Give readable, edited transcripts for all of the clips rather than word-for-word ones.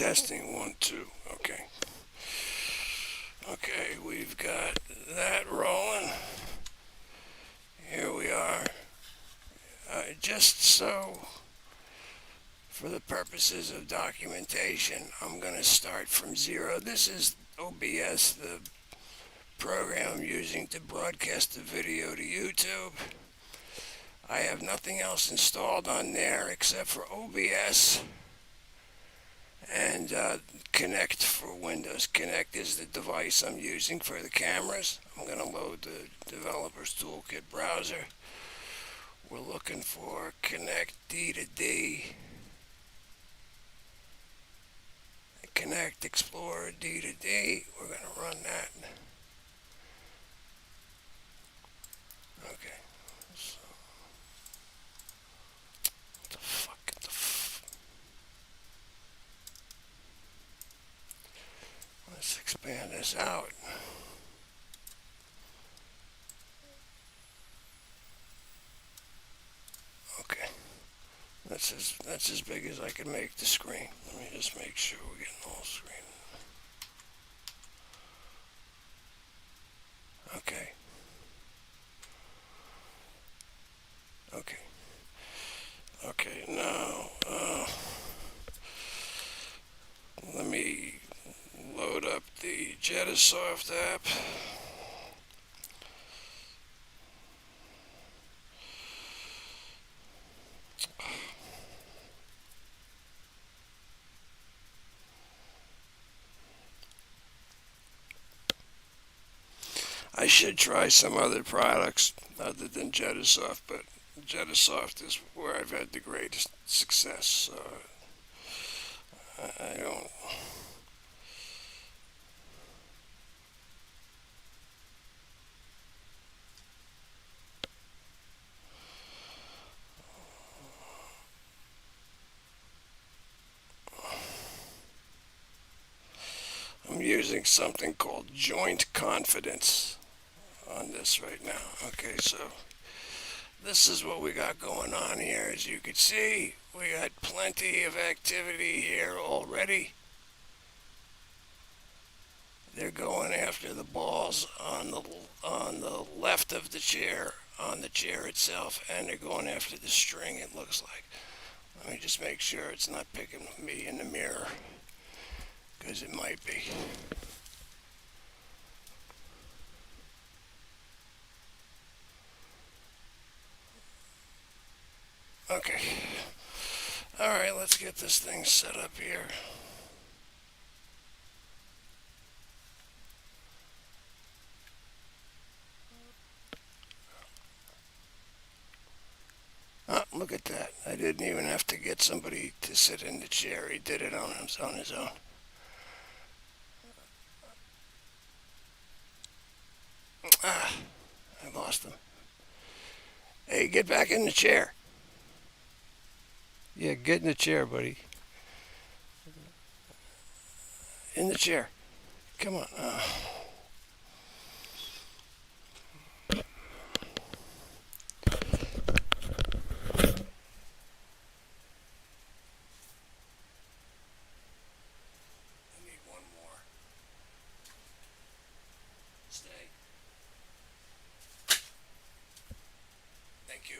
Testing 1, 2. Okay. Okay, we've got that rolling. Here we are. Just so, for the purposes of documentation, I'm going to start from 0. This is OBS, the program I'm using to broadcast the video to YouTube. I have nothing else installed on there except for OBS and Connect for Windows. Connect is the device I'm using for the cameras. I'm going to load the Developers Toolkit browser. We're looking for Connect D to D. Connect Explorer D to D. We're going to run that. Okay. So, what the fuck? Let's expand this out. Okay. That's as big as I can make the screen. Let me just make sure we're getting all screen. Okay. Okay. Okay, now, let me load up the Jedasoft app. I should try some other products other than Jedasoft, but Jedasoft is where I've had the greatest success. I don't. I'm using something called Joint Confidence on this right now. Okay, so this is what we got going on here. As you can see, we got plenty of activity here already. They're going after the balls on the left of the chair, on the chair itself, and they're going after the string, it looks like. Let me just make sure it's not picking me in the mirror, because it might be. Okay. Alright, let's get this thing set up here. Ah, look at that. I didn't even have to get somebody to sit in the chair. He did it on his own. Ah, I lost him. Hey, get back in the chair. Yeah, get in the chair, buddy. In the chair. Come on. Thank you.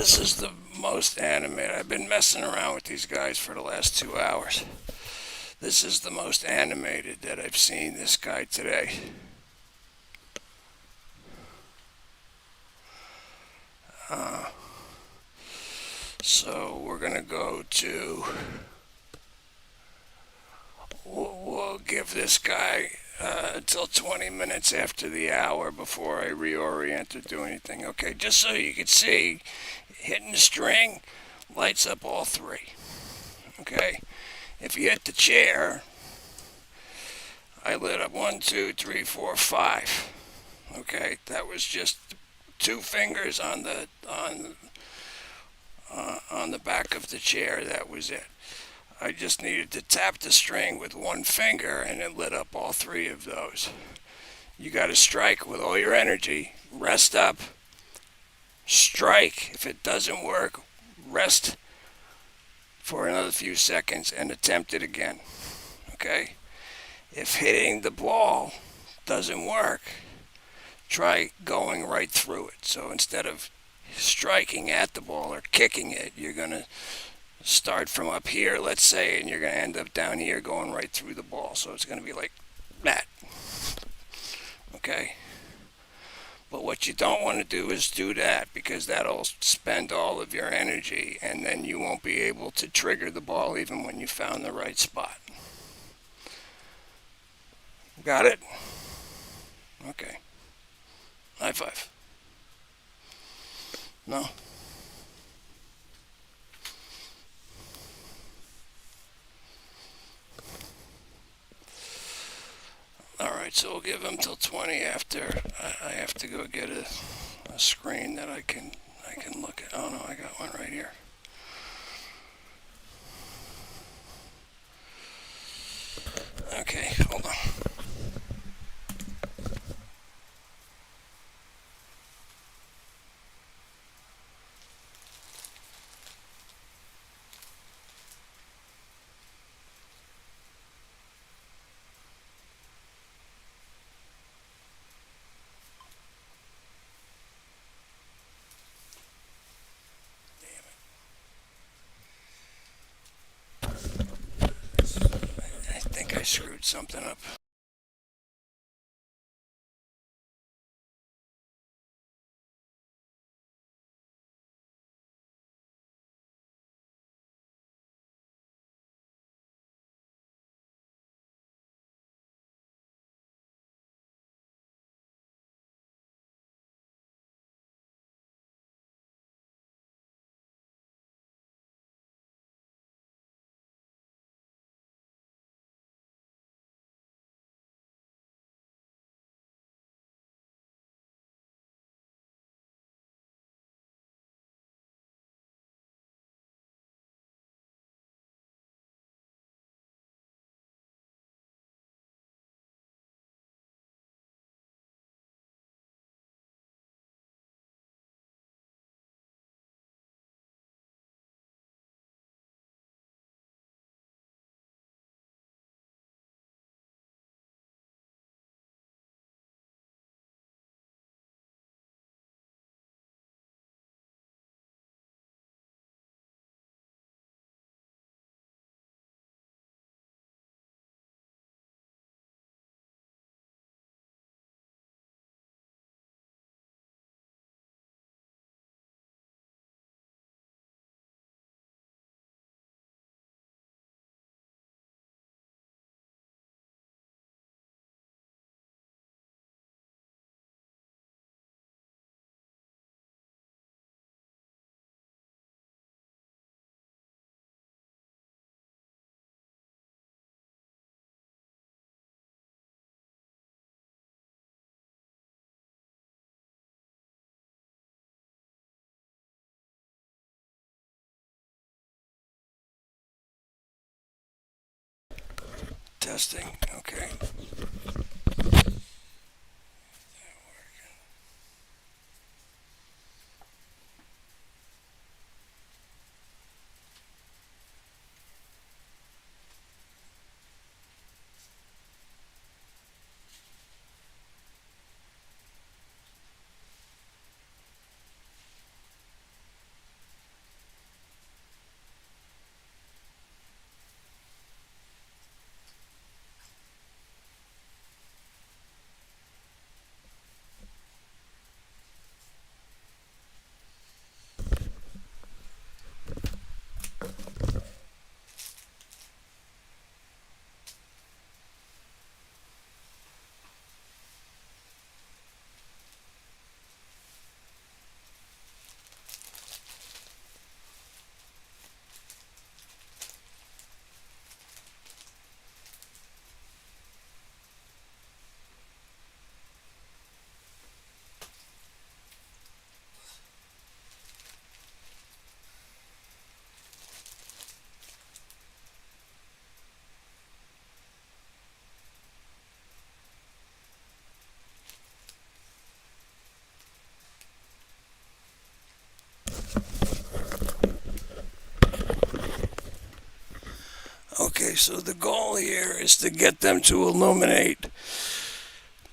this is the most animated. I've been messing around with these guys for the last 2 hours. This is the most animated that I've seen this guy today. So we're going to go to, we'll give this guy until 20 minutes after the hour before I reorient or do anything. Okay, just so you can see, hitting the string lights up all three. Okay, if you hit the chair, I lit up 1, 2, 3, 4, 5. Okay, that was just 2 fingers on the back of the chair. That was it. I just needed to tap the string with 1 finger and it lit up all 3 of those. You got to strike with all your energy. Rest up. Strike. If it doesn't work, rest for another few seconds and attempt it again. Okay? If hitting the ball doesn't work, try going right through it. So instead of striking at the ball or kicking it, you're going to start from up here, let's say, and you're going to end up down here going right through the ball. So it's going to be like that. Okay? But what you don't want to do is do that, because that'll spend all of your energy and then you won't be able to trigger the ball even when you found the right spot. Got it? Okay. High five. No? Alright, so we'll give them till 20 after I have to go get a screen that I can look at. Oh no, I got one right here. Okay, hold on. I think I screwed something up. Testing. Okay. so the goal here is to get them to illuminate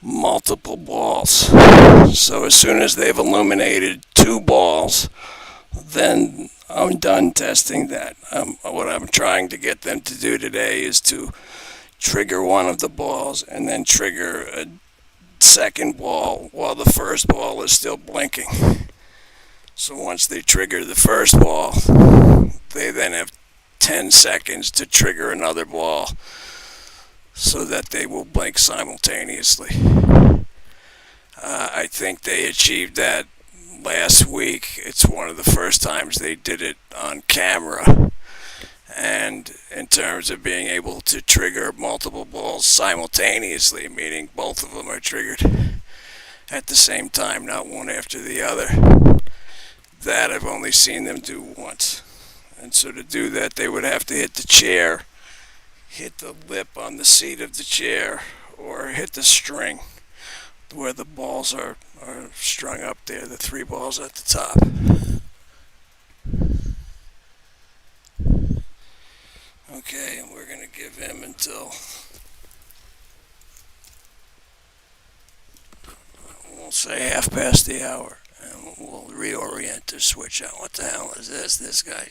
multiple balls. So as soon as they've illuminated 2 balls, then I'm done testing that. What I'm trying to get them to do today is to trigger one of the balls and then trigger a second ball while the first ball is still blinking. So once they trigger the first ball, they then have 10 seconds to trigger another ball so that they will blink simultaneously. I think they achieved that last week. It's one of the first times they did it on camera. And in terms of being able to trigger multiple balls simultaneously, meaning both of them are triggered at the same time, not one after the other, that I've only seen them do once. And so to do that, they would have to hit the chair, hit the lip on the seat of the chair, or hit the string where the balls are strung up there, the 3 balls at the top. Okay, and we're going to give him until, we'll say 1/2 past the hour, and we'll reorient the switch out. What the hell is this? This guy,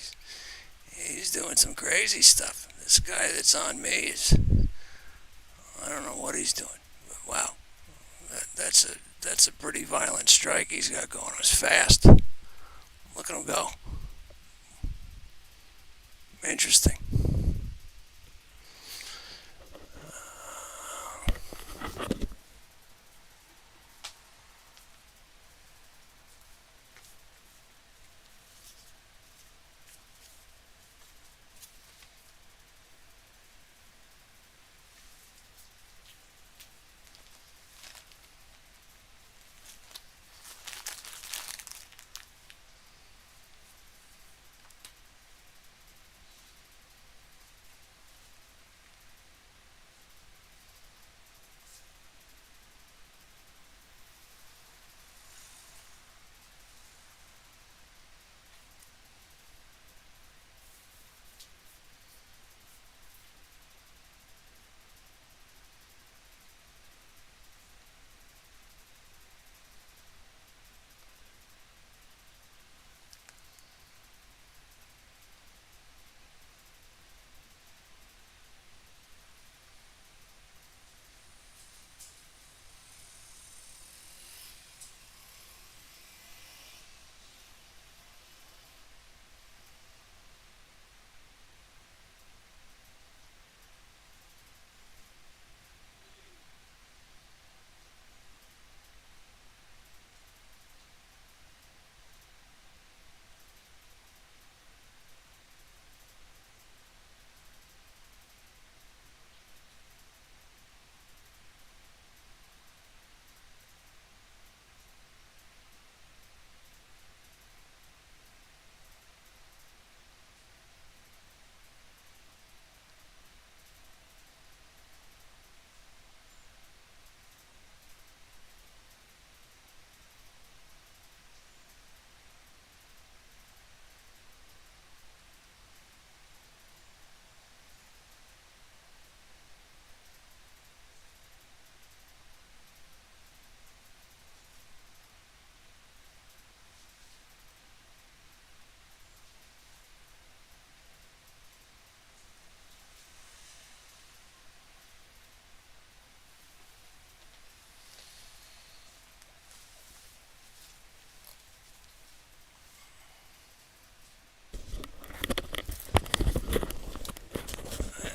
he's doing some crazy stuff. This guy that's on me is, I don't know what he's doing. But wow, that's a pretty violent strike he's got going. It's fast. Look at him go. Interesting.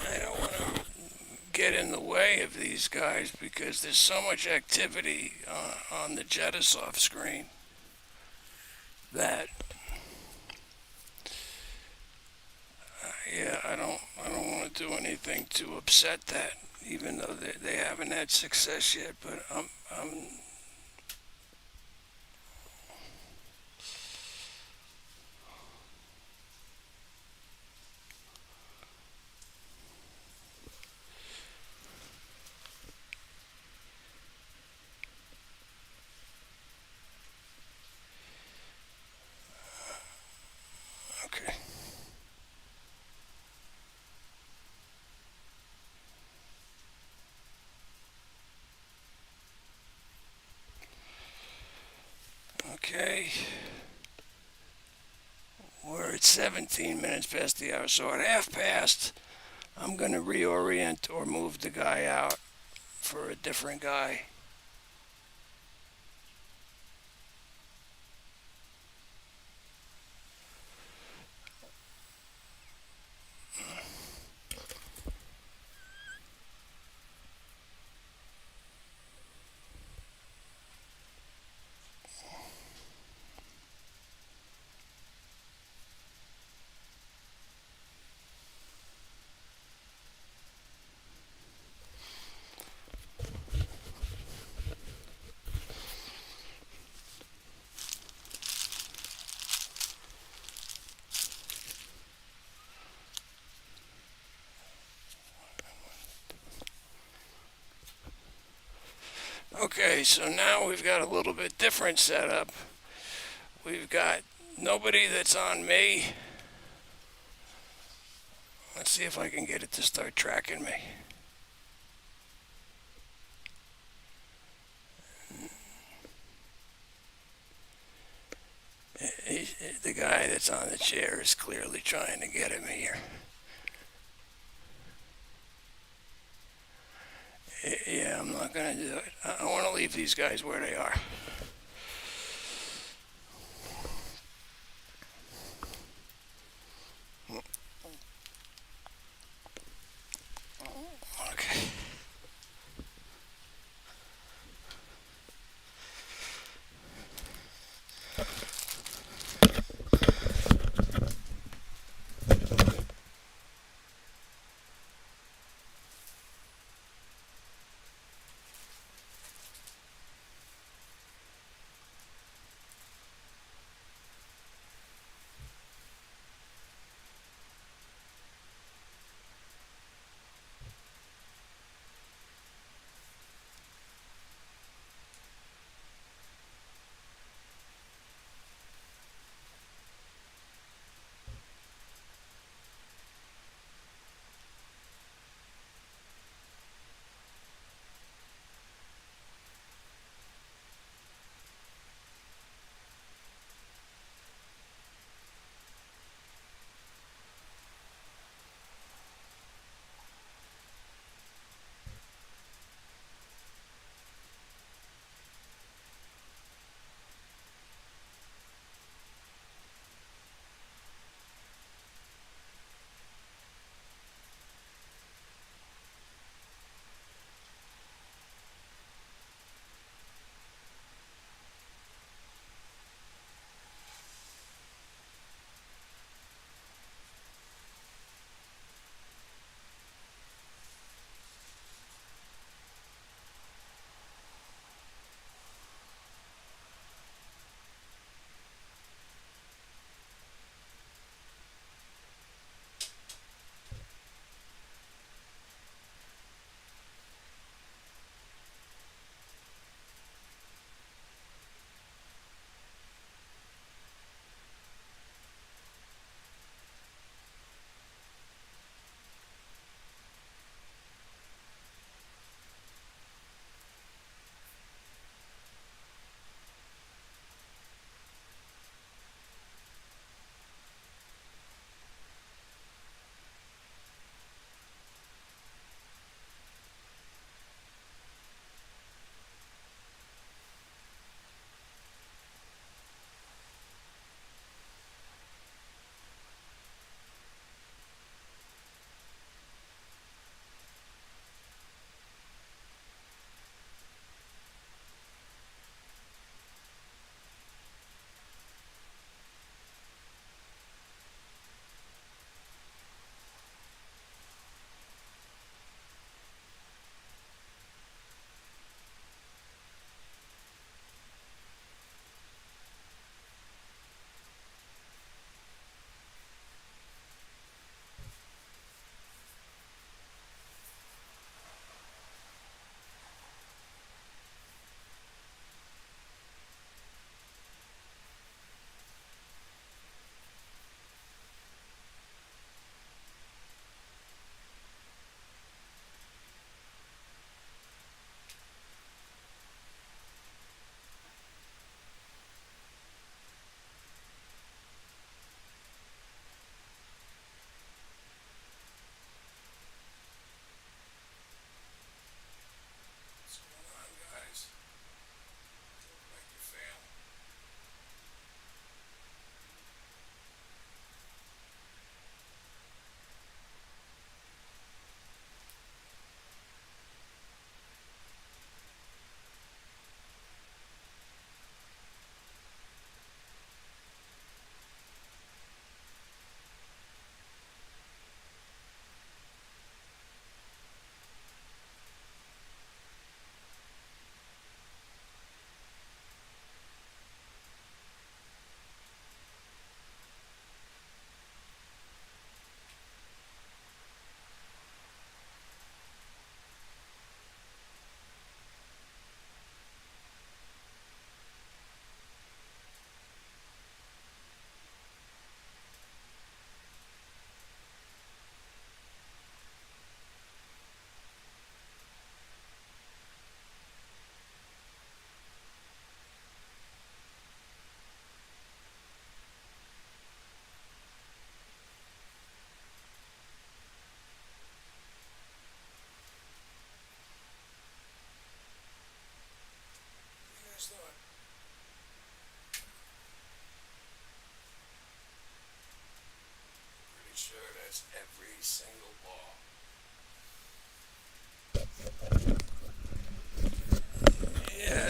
I don't want to get in the way of these guys because there's so much activity on the Jedasoft screen that yeah, I don't want to do anything to upset that, even though they haven't had success yet. But I'm okay. 17 minutes past the hour. So at half past, I'm going to reorient or move the guy out for a different guy. Okay, so now we've got a little bit different setup. We've got nobody that's on me. Let's see if I can get it to start tracking me. The guy that's on the chair is clearly trying to get at me here. Yeah, I'm not going to do it. I want to leave these guys where they are. Okay.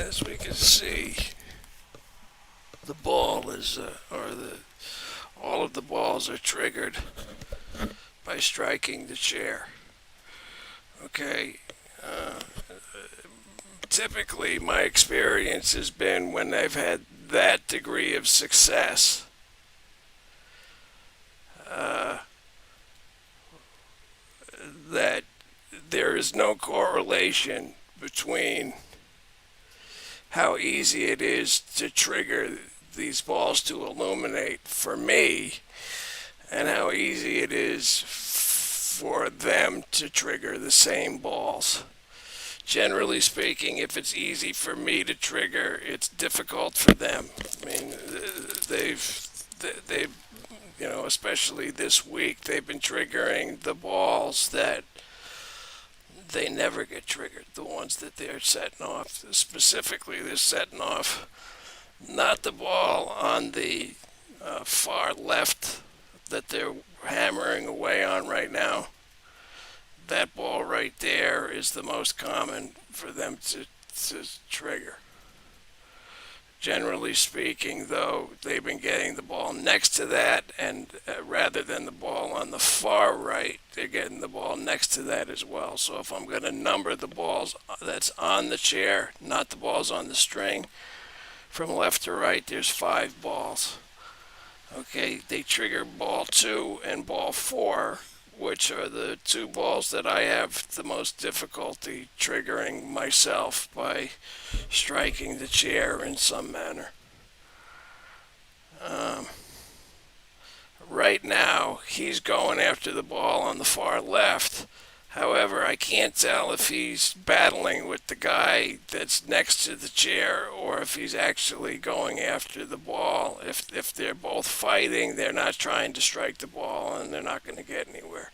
as we can see, the ball is, all of the balls are triggered by striking the chair. Okay. Typically, my experience has been when I've had that degree of success, uh, that there is no correlation between how easy it is to trigger these balls to illuminate for me and how easy it is for them to trigger the same balls. Generally speaking, if it's easy for me to trigger, it's difficult for them. I mean, they've, especially this week, they've been triggering the balls that they never get triggered. The ones that they're setting off, specifically, they're setting off not the ball on the far left that they're hammering away on right now. That ball right there is the most common for them to trigger. Generally speaking, though, they've been getting the ball next to that, and rather than the ball on the far right, they're getting the ball next to that as well. So if I'm going to number the balls that's on the chair, not the balls on the string, from left to right, there's 5 balls. Okay, they trigger ball 2 and ball 4, which are the 2 balls that I have the most difficulty triggering myself by striking the chair in some manner. Right now, he's going after the ball on the far left. However, I can't tell if he's battling with the guy that's next to the chair or if he's actually going after the ball. If they're both fighting, they're not trying to strike the ball and they're not going to get anywhere.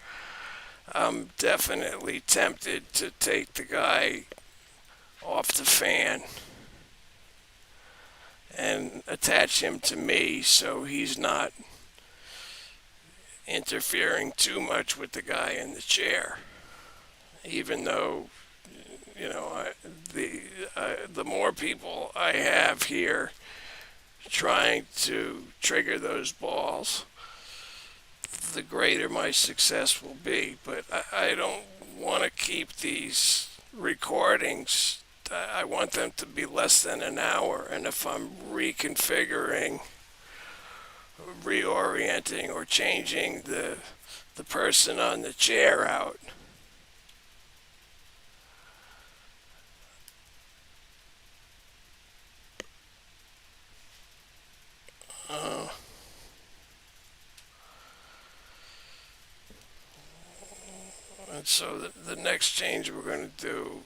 I'm definitely tempted to take the guy off the fan and attach him to me so he's not interfering too much with the guy in the chair. Even though, the more people I have here trying to trigger those balls, the greater my success will be. But I don't want to keep these recordings. I want them to be less than an hour. And if I'm reconfiguring, reorienting, or changing the person on the chair out, and so the next change we're going to do,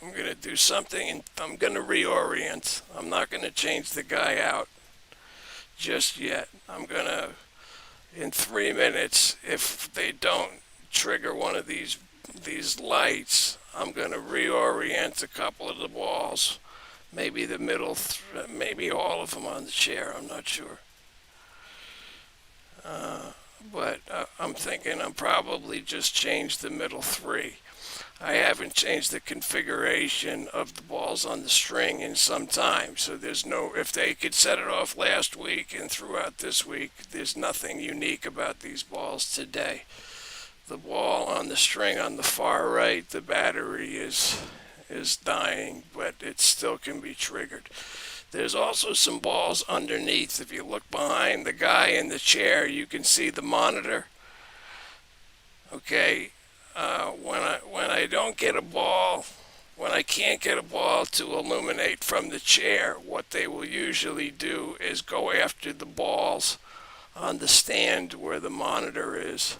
I'm going to do something, and I'm going to reorient. I'm not going to change the guy out just yet. I'm going to, in 3 minutes, if they don't trigger one of these lights, I'm going to reorient a couple of the balls, maybe the middle, maybe all of them on the chair, I'm not sure. But I'm thinking I'm probably just changed the middle 3. I haven't changed the configuration of the balls on the string in some time, so there's no, if they could set it off last week and throughout this week, there's nothing unique about these balls today. The ball on the string on the far right, the battery is dying, but it still can be triggered. There's also some balls underneath. If you look behind the guy in the chair, you can see the monitor. Okay, when I don't get a ball, when I can't get a ball to illuminate from the chair, what they will usually do is go after the balls on the stand where the monitor is,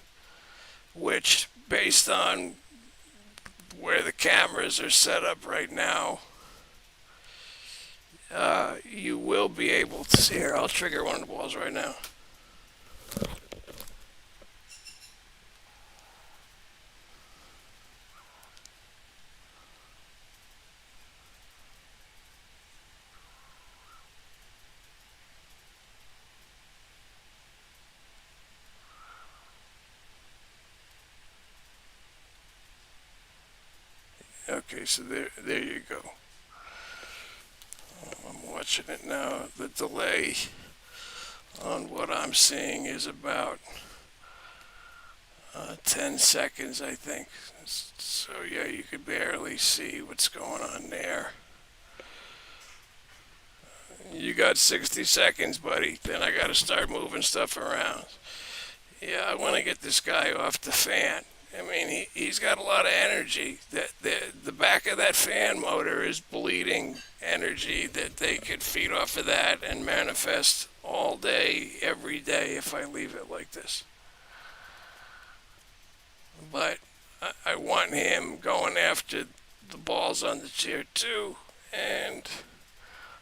which, based on where the cameras are set up right now, you will be able to see. Here, I'll trigger one of the balls right now. Okay, so there you go. watching it now. The delay on what I'm seeing is about 10 seconds, I think. So yeah, you could barely see what's going on there. You got 60 seconds, buddy. Then I got to start moving stuff around. Yeah, I want to get this guy off the fan. I mean, he's got a lot of energy. The back of that fan motor is bleeding energy that they could feed off of that and manifest all day, every day if I leave it like this. But I want him going after the balls on the chair too, and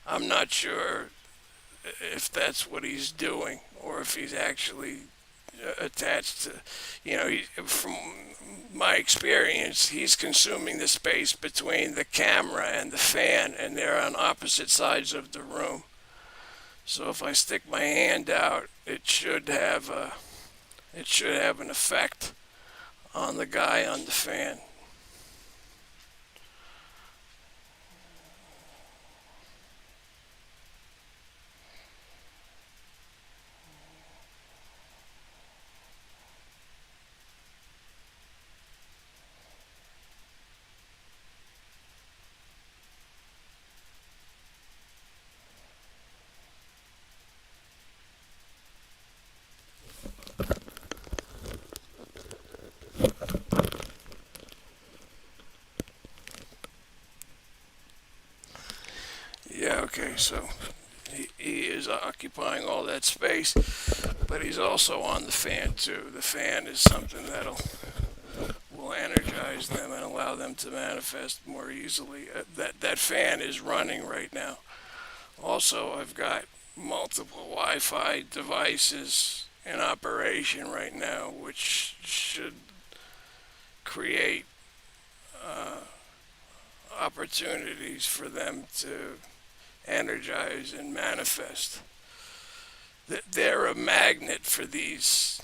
I'm not sure if that's what he's doing or if he's actually attached to, from my experience, he's consuming the space between the camera and the fan, and they're on opposite sides of the room. So if I stick my hand out, it should have an effect on the guy on the fan. Yeah, okay, so he is occupying all that space, but he's also on the fan too. The fan is something will energize them and allow them to manifest more easily. That fan is running right now. Also, I've got multiple Wi-Fi devices in operation right now, which should create opportunities for them to energize and manifest. They're a magnet for these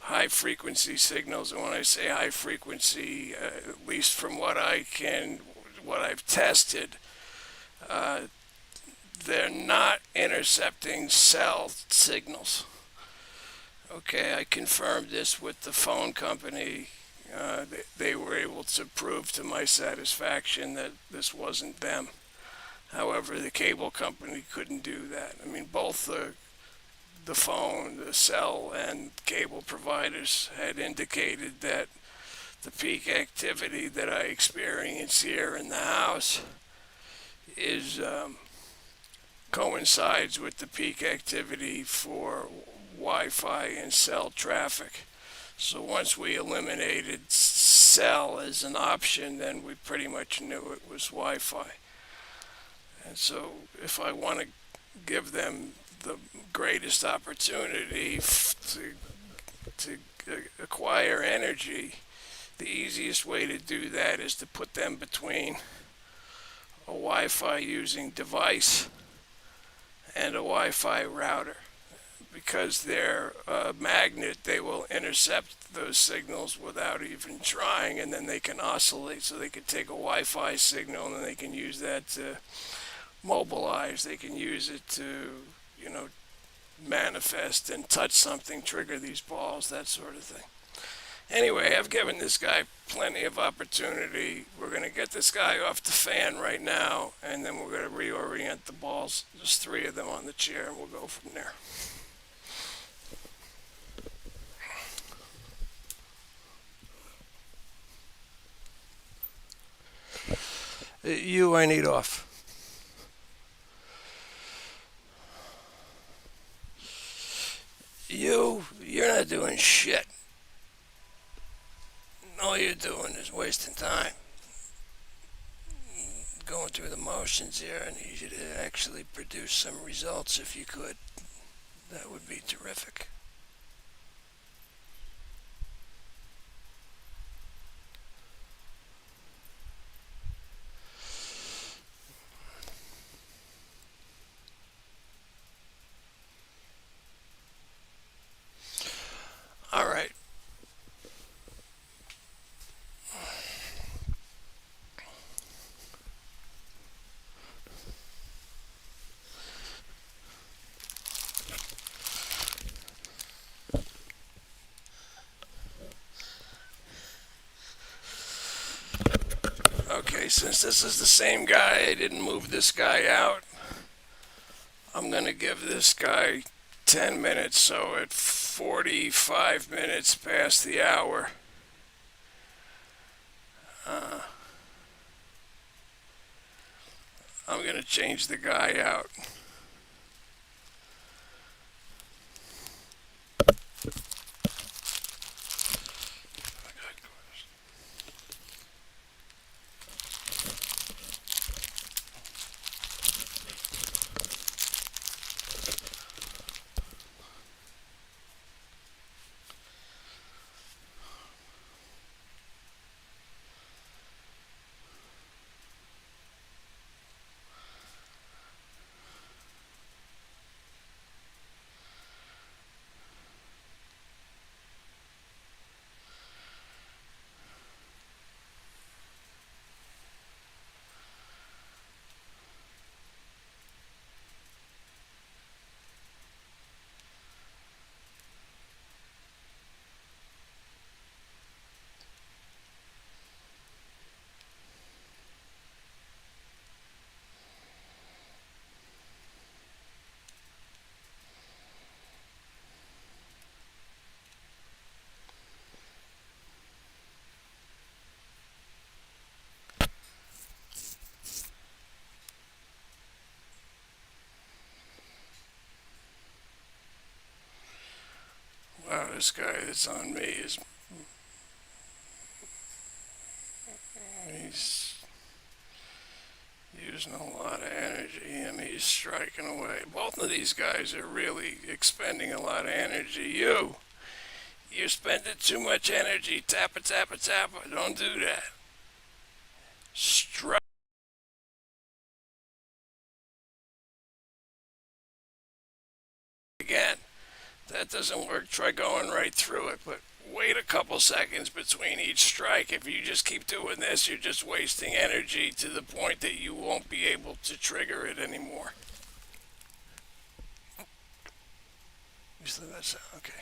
high frequency signals, and when I say high frequency, at least from what I've tested, uh, they're not intercepting cell signals. Okay, I confirmed this with the phone company. They were able to prove to my satisfaction that this wasn't them. However, the cable company couldn't do that. I mean, both the phone, the cell, and cable providers had indicated that the peak activity that I experience here in the house is coincides with the peak activity for Wi-Fi and cell traffic. So once we eliminated cell as an option, then we pretty much knew it was Wi-Fi. And so if I want to give them the greatest opportunity to acquire energy, the easiest way to do that is to put them between a Wi-Fi using device and a Wi-Fi router. Because they're a magnet, they will intercept those signals without even trying, and then they can oscillate. So they can take a Wi-Fi signal and then they can use that to mobilize. They can use it to, manifest and touch something, trigger these balls, that sort of thing. Anyway, I've given this guy plenty of opportunity. We're going to get this guy off the fan right now, and then we're going to reorient the balls. There's 3 of them on the chair, and we'll go from there. I need off. You're not doing shit. All you're doing is wasting time. Going through the motions here. I need you to actually produce some results if you could. That would be terrific. All right. Okay, since this is the same guy, I didn't move this guy out. I'm gonna give this guy 10 minutes, so at 45 minutes past the hour, I'm gonna change the guy out. Wow, this guy that's on me he's using a lot of energy and he's striking away. Both of these guys are really expending a lot of energy. You're spending too much energy. Tappa, tappa, tappa. Don't do that. Strike again. That doesn't work. Try going right through it, but wait a couple seconds between each strike. If you just keep doing this, you're just wasting energy to the point that you won't be able to trigger it anymore. You still that sound? Okay.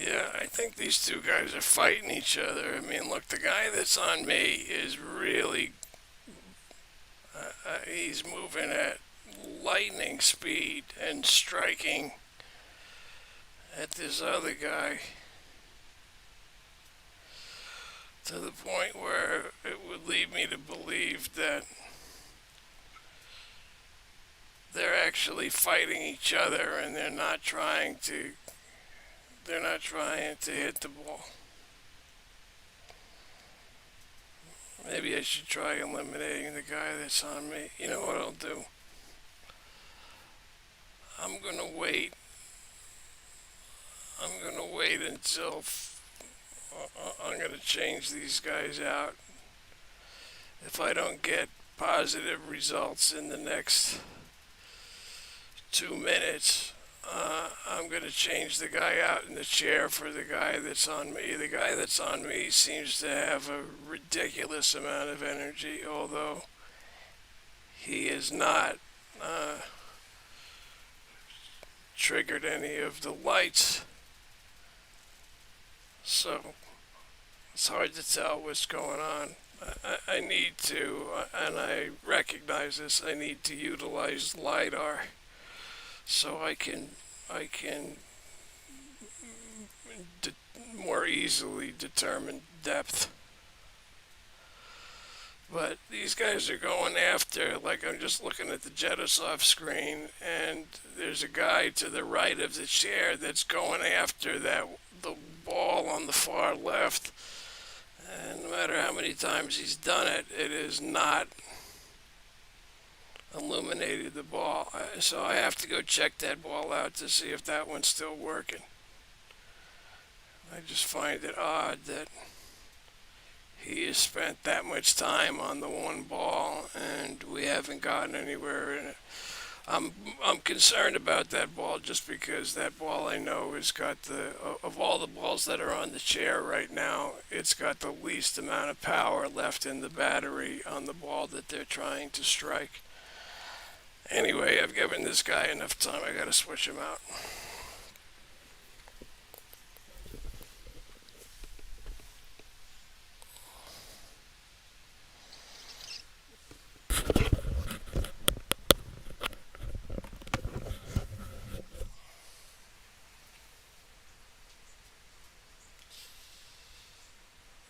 Yeah, I think these two guys are fighting each other. I mean, look, the guy that's on me is really, he's moving at lightning speed and striking at this other guy to the point where it would lead me to believe that they're actually fighting each other and they're not trying to hit the ball. Maybe I should try eliminating the guy that's on me. You know what I'll do? I'm gonna wait. I'm gonna wait until I'm gonna change these guys out. If I don't get positive results in the next 2 minutes, I'm going to change the guy out in the chair for the guy that's on me. The guy that's on me seems to have a ridiculous amount of energy, although he has not triggered any of the lights. So it's hard to tell what's going on. I need to, and I recognize this, I need to utilize LiDAR so I can I can more easily determine depth. But these guys are going after, like I'm just looking at the Jedasoft screen, and there's a guy to the right of the chair that's going after the ball on the far left. And no matter how many times he's done it, it is not illuminated the ball. So I have to go check that ball out to see if that one's still working. I just find it odd that he has spent that much time on the one ball and we haven't gotten anywhere in it. I'm concerned about that ball just because that ball I know has got of all the balls that are on the chair right now, it's got the least amount of power left in the battery on the ball that they're trying to strike. Anyway, I've given this guy enough time. I gotta switch him out.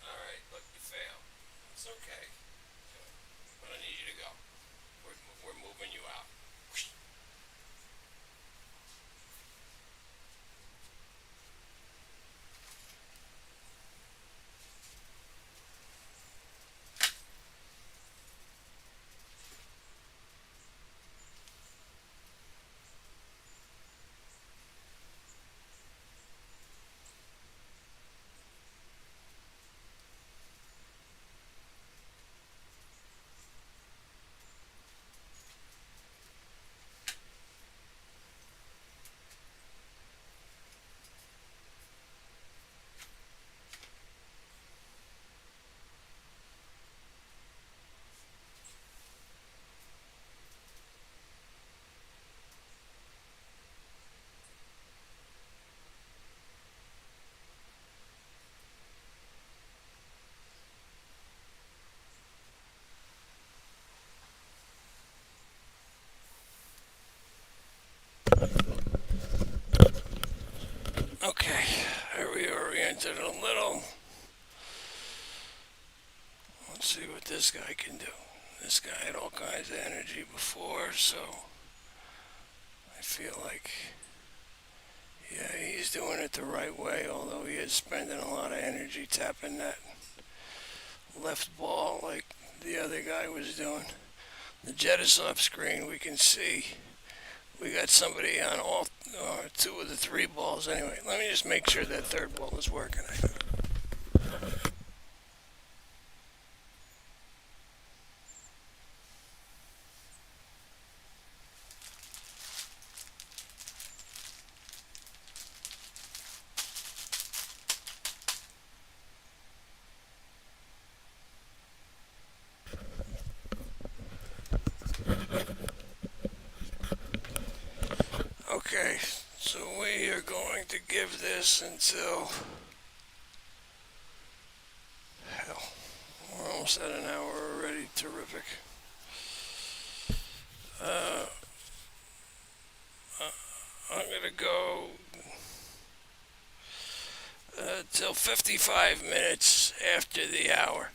All right, look, you failed. It's okay. But I need you to go. We're moving you out. Okay, I reoriented a little. Let's see what this guy can do. This guy had all kinds of energy before, so I feel like, yeah, he's doing it the right way, although he is spending a lot of energy tapping that left ball like the other guy was doing. The Jedasoft screen, we can see we got somebody on all two of the three balls. Anyway, let me just make sure that third ball is working. Okay, so we are going to give this until, hell, we're almost at an hour already. Terrific. Uh, I'm going to go till 55 minutes after the hour.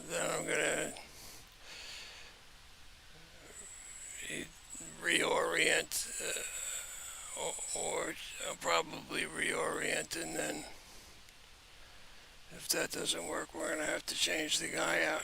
Then I'm going to reorient, or I'll probably reorient, and then if that doesn't work, we're going to have to change the guy out.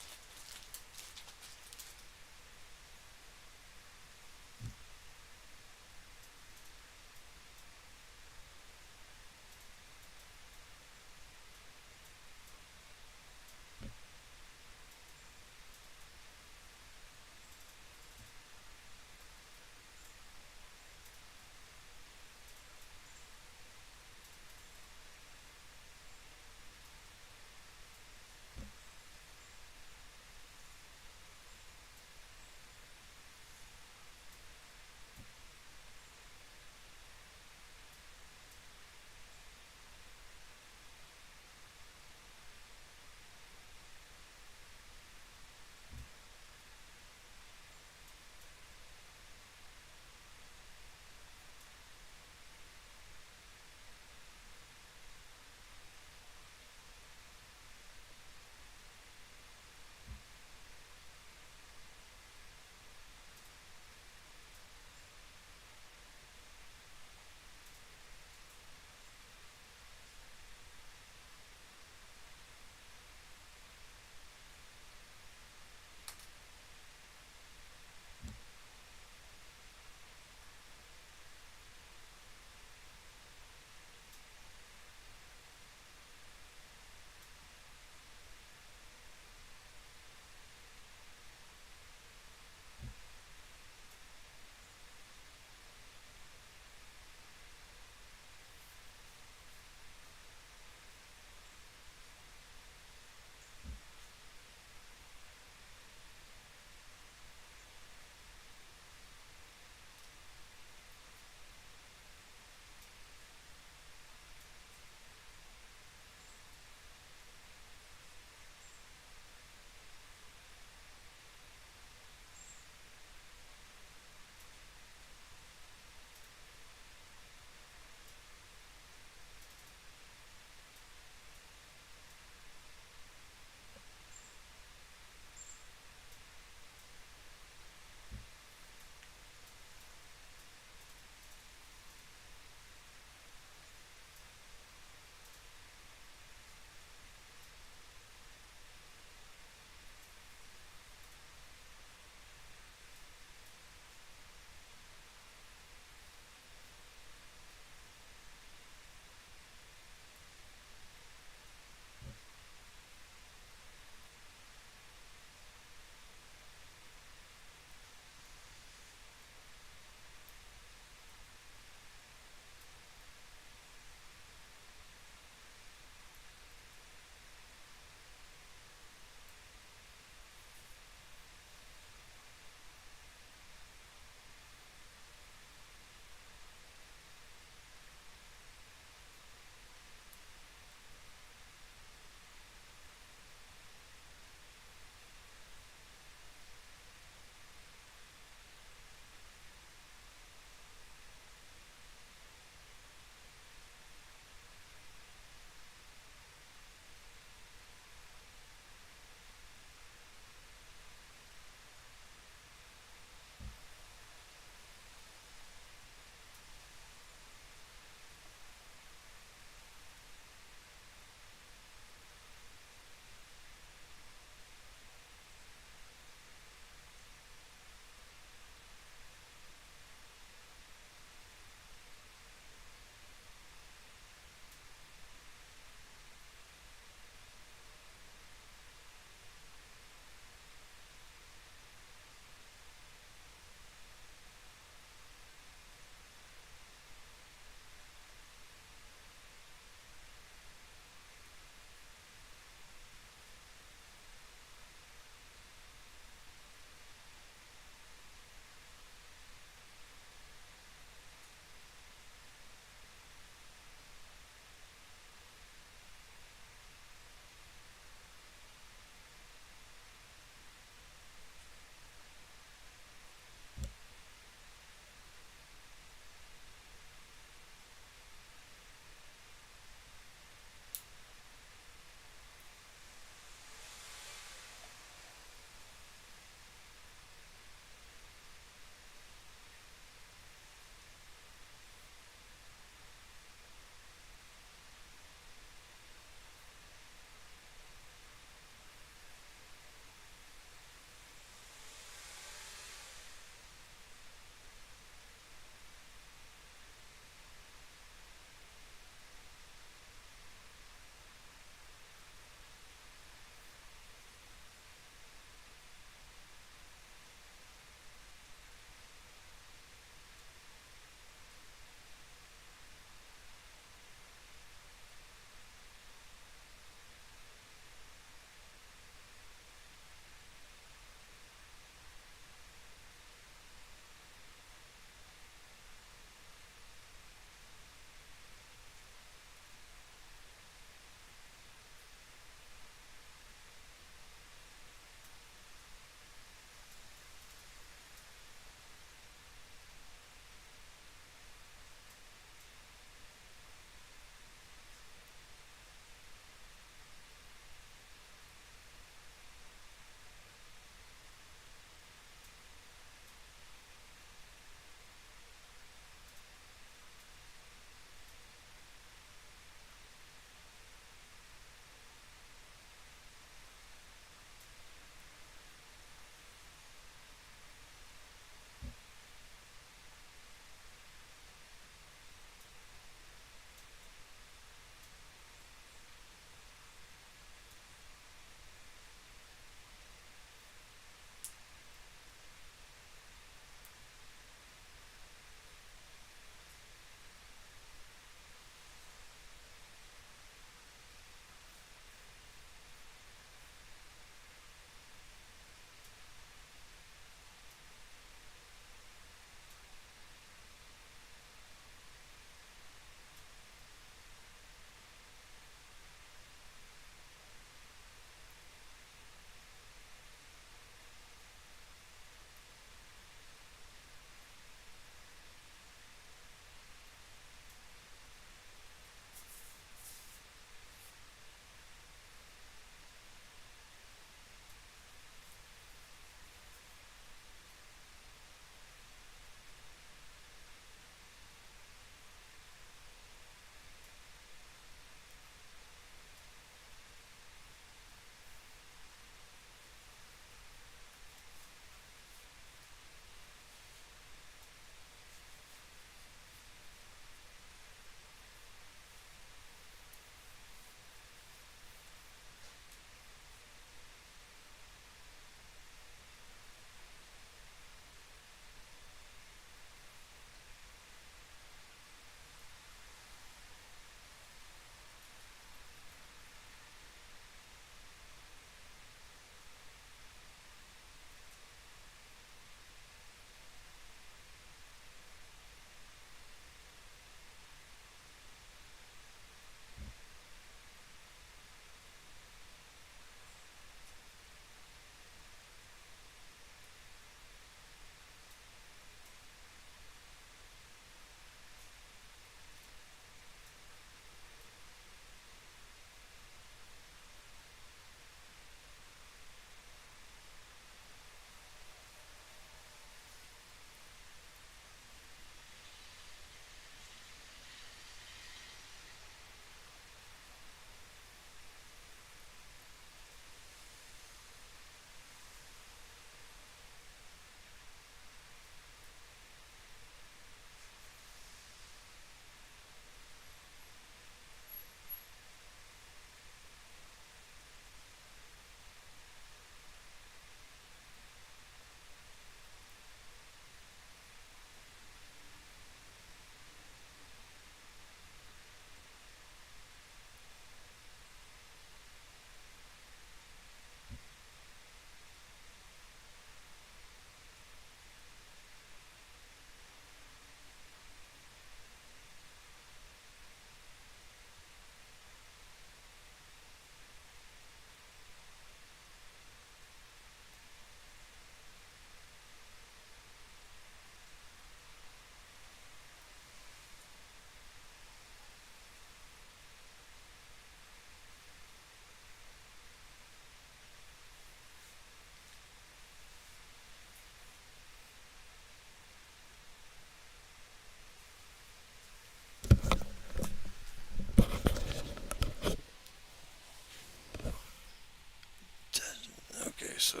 So,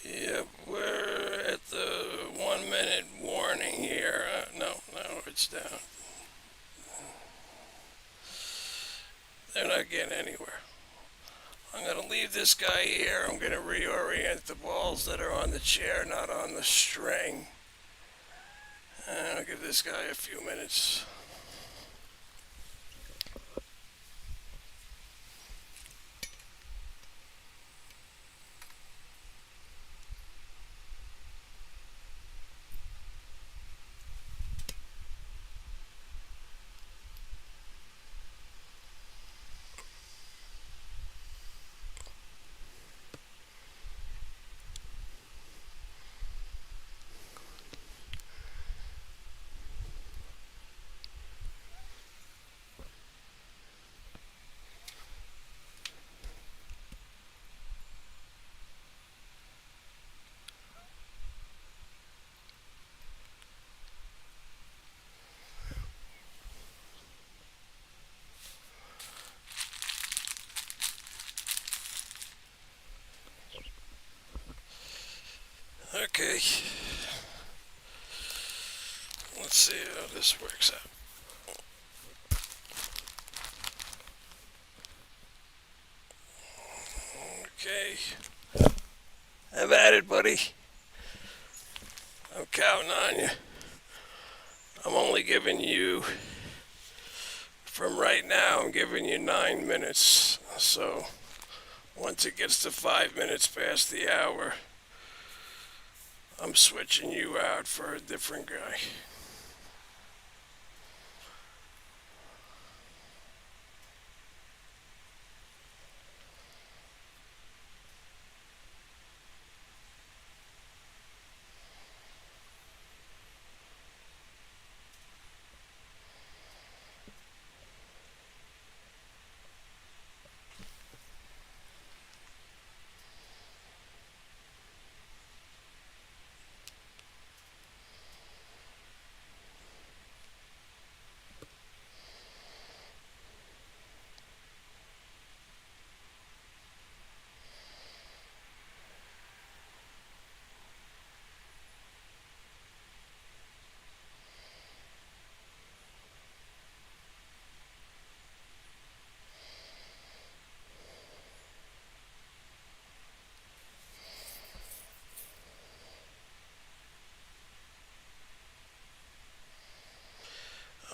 yep, we're at the 1 minute warning here. No, it's down. They're not getting anywhere. I'm going to leave this guy here. I'm going to reorient the balls that are on the chair, not on the string. And I'll give this guy a few minutes. Okay. Let's see how this works out. Okay. Have at it, buddy. I'm counting on you. I'm only giving you, from right now, I'm giving you 9 minutes. So, once it gets to 5 minutes past the hour, I'm switching you out for a different guy.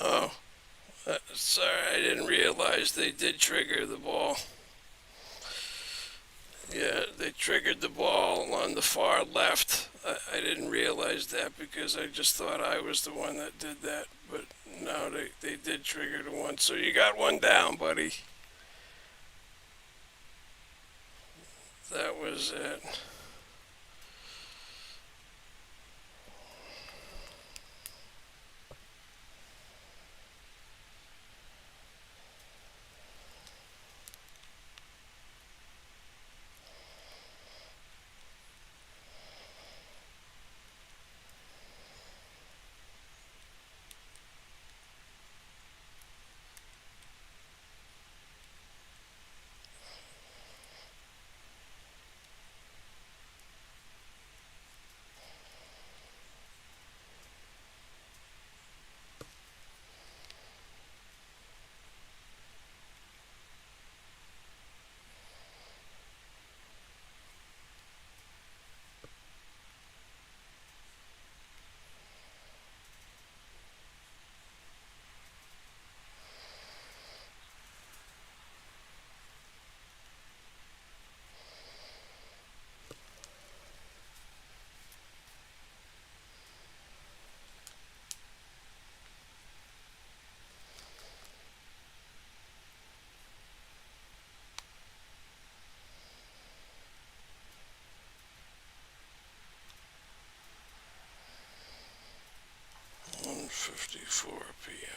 Oh, sorry, I didn't realize they did trigger the ball. Yeah, they triggered the ball on the far left. I didn't realize that because I just thought I was the one that did that. But no, they did trigger the one. So you got one down, buddy. That was it. One 54 p.m.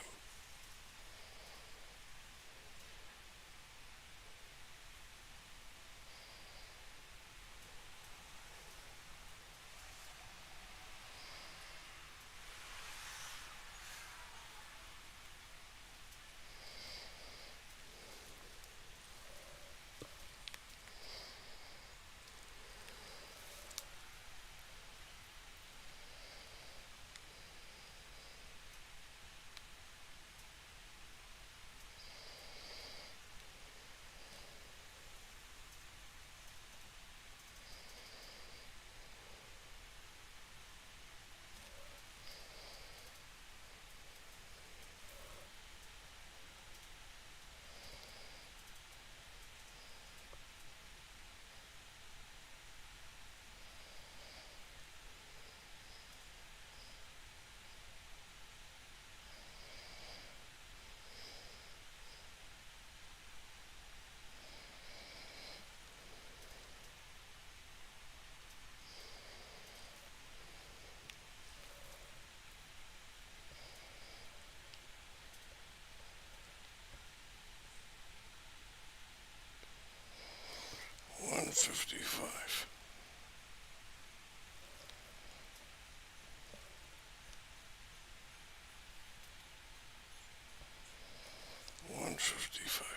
155. 155.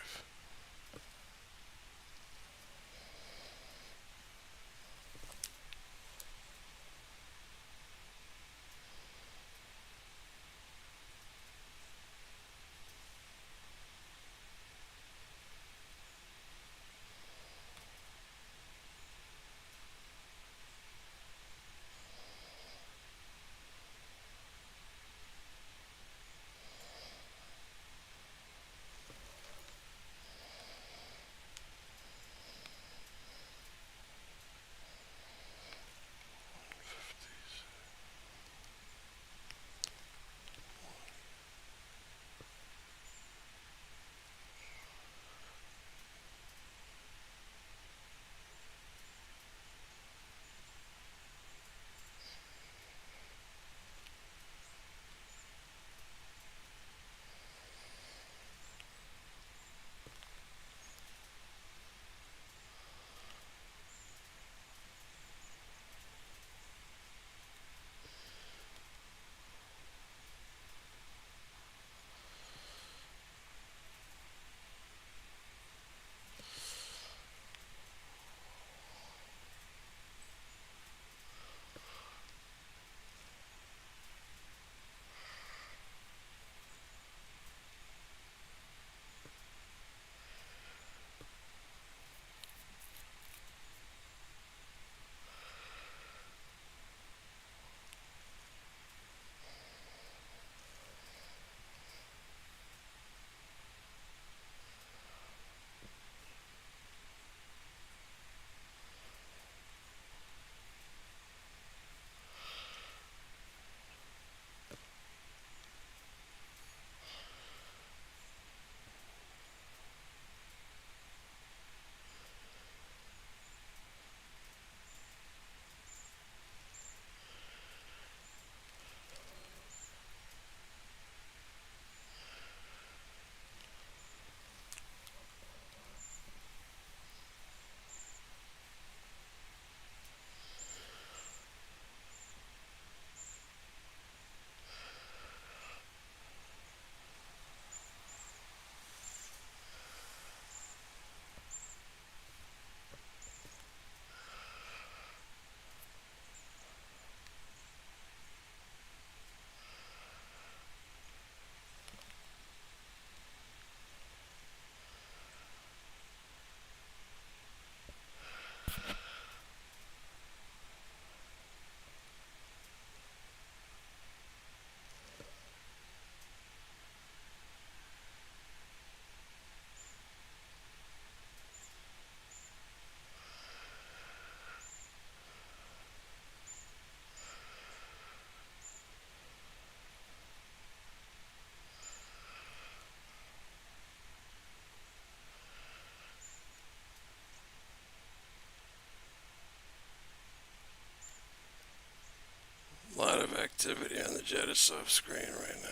A lot of activity on the Jedasoft screen right now.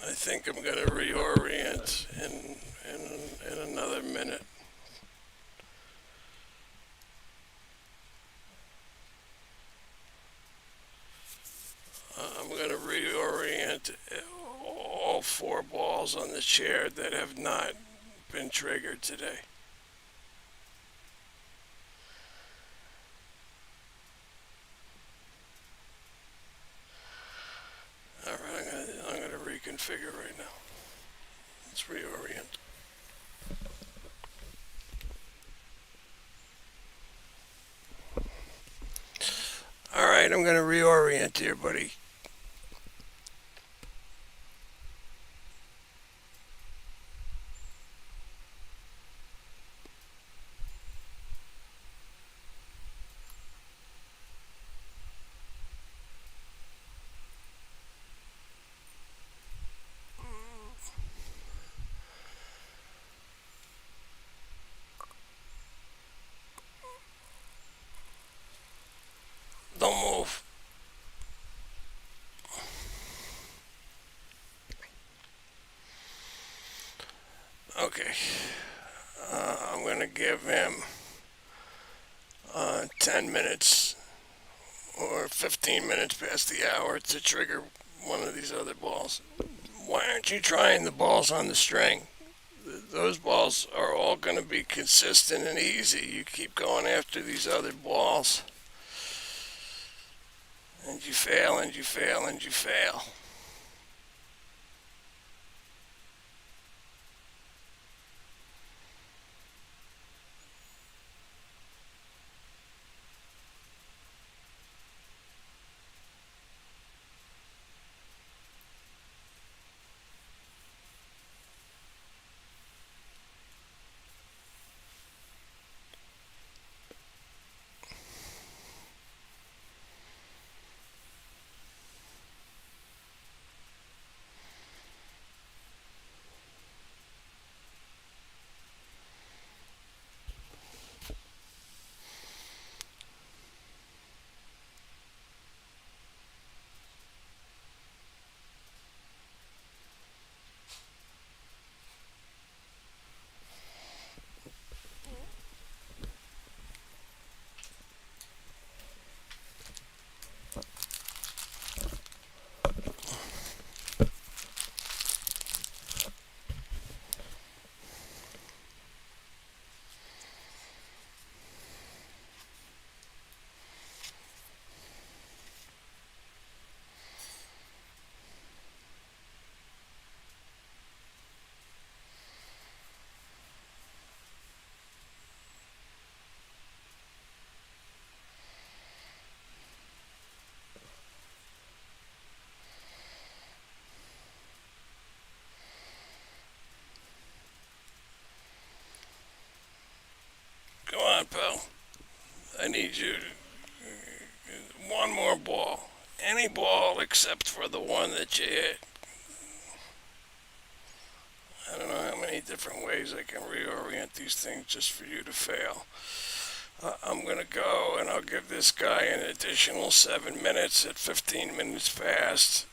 I think I'm going to reorient in another minute. I'm going to reorient all four balls on the chair that have not been triggered today. All right, I'm going to reconfigure right now. Let's reorient. All right, I'm going to reorient here, buddy. Don't move. give him 10 minutes or 15 minutes past the hour to trigger one of these other balls. Why aren't you trying the balls on the string? Those balls are all going to be consistent and easy. You keep going after these other balls, and you fail, and you fail, and you fail. Come on, pal. I need you to, one more ball. Any ball except for the one that you hit. I don't know how many different ways I can reorient these things just for you to fail. I'm going to go and I'll give this guy an additional 7 minutes at 15 minutes past.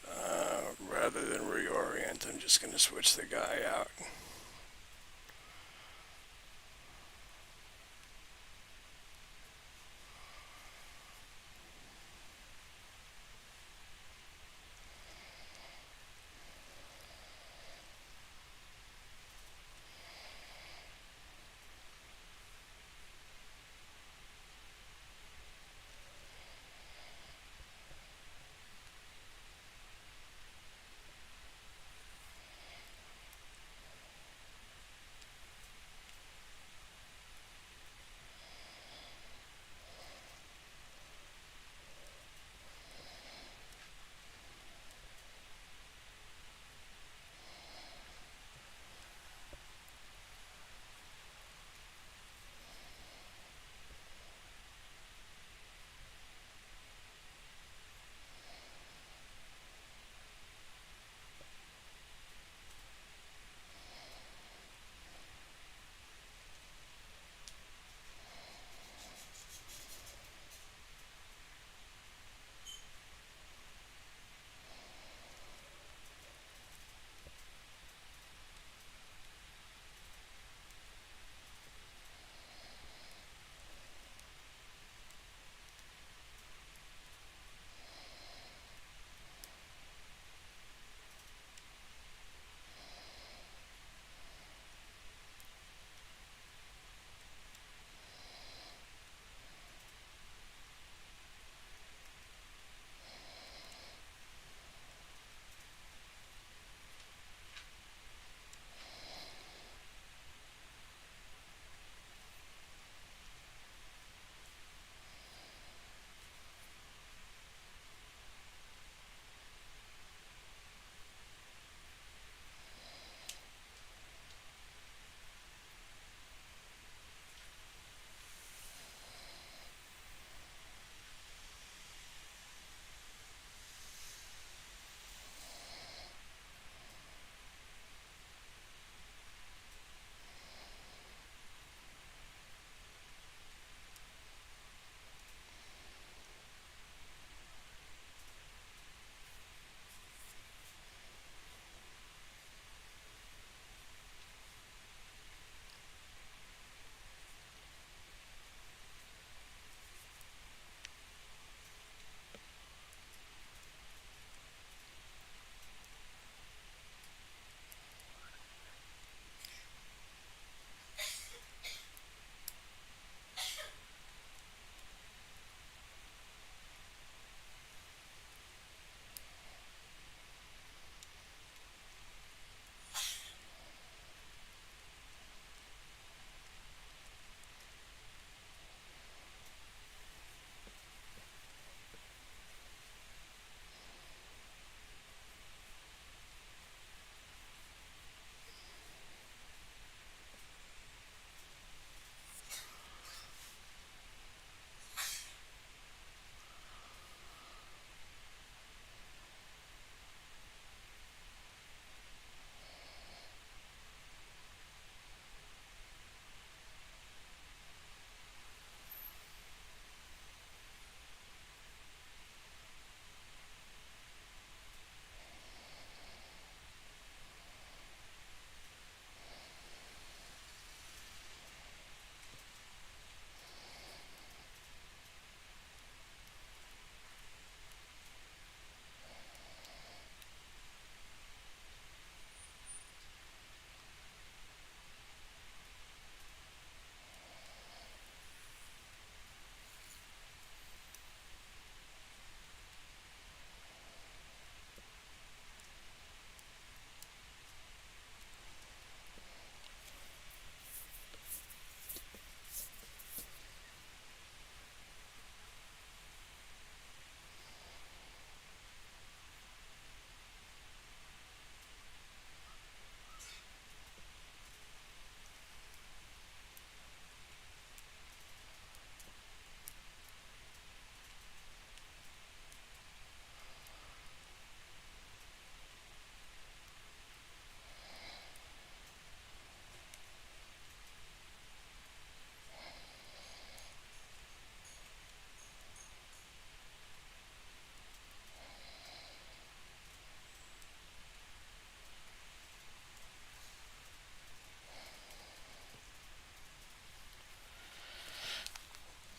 Rather than reorient, I'm just going to switch the guy out.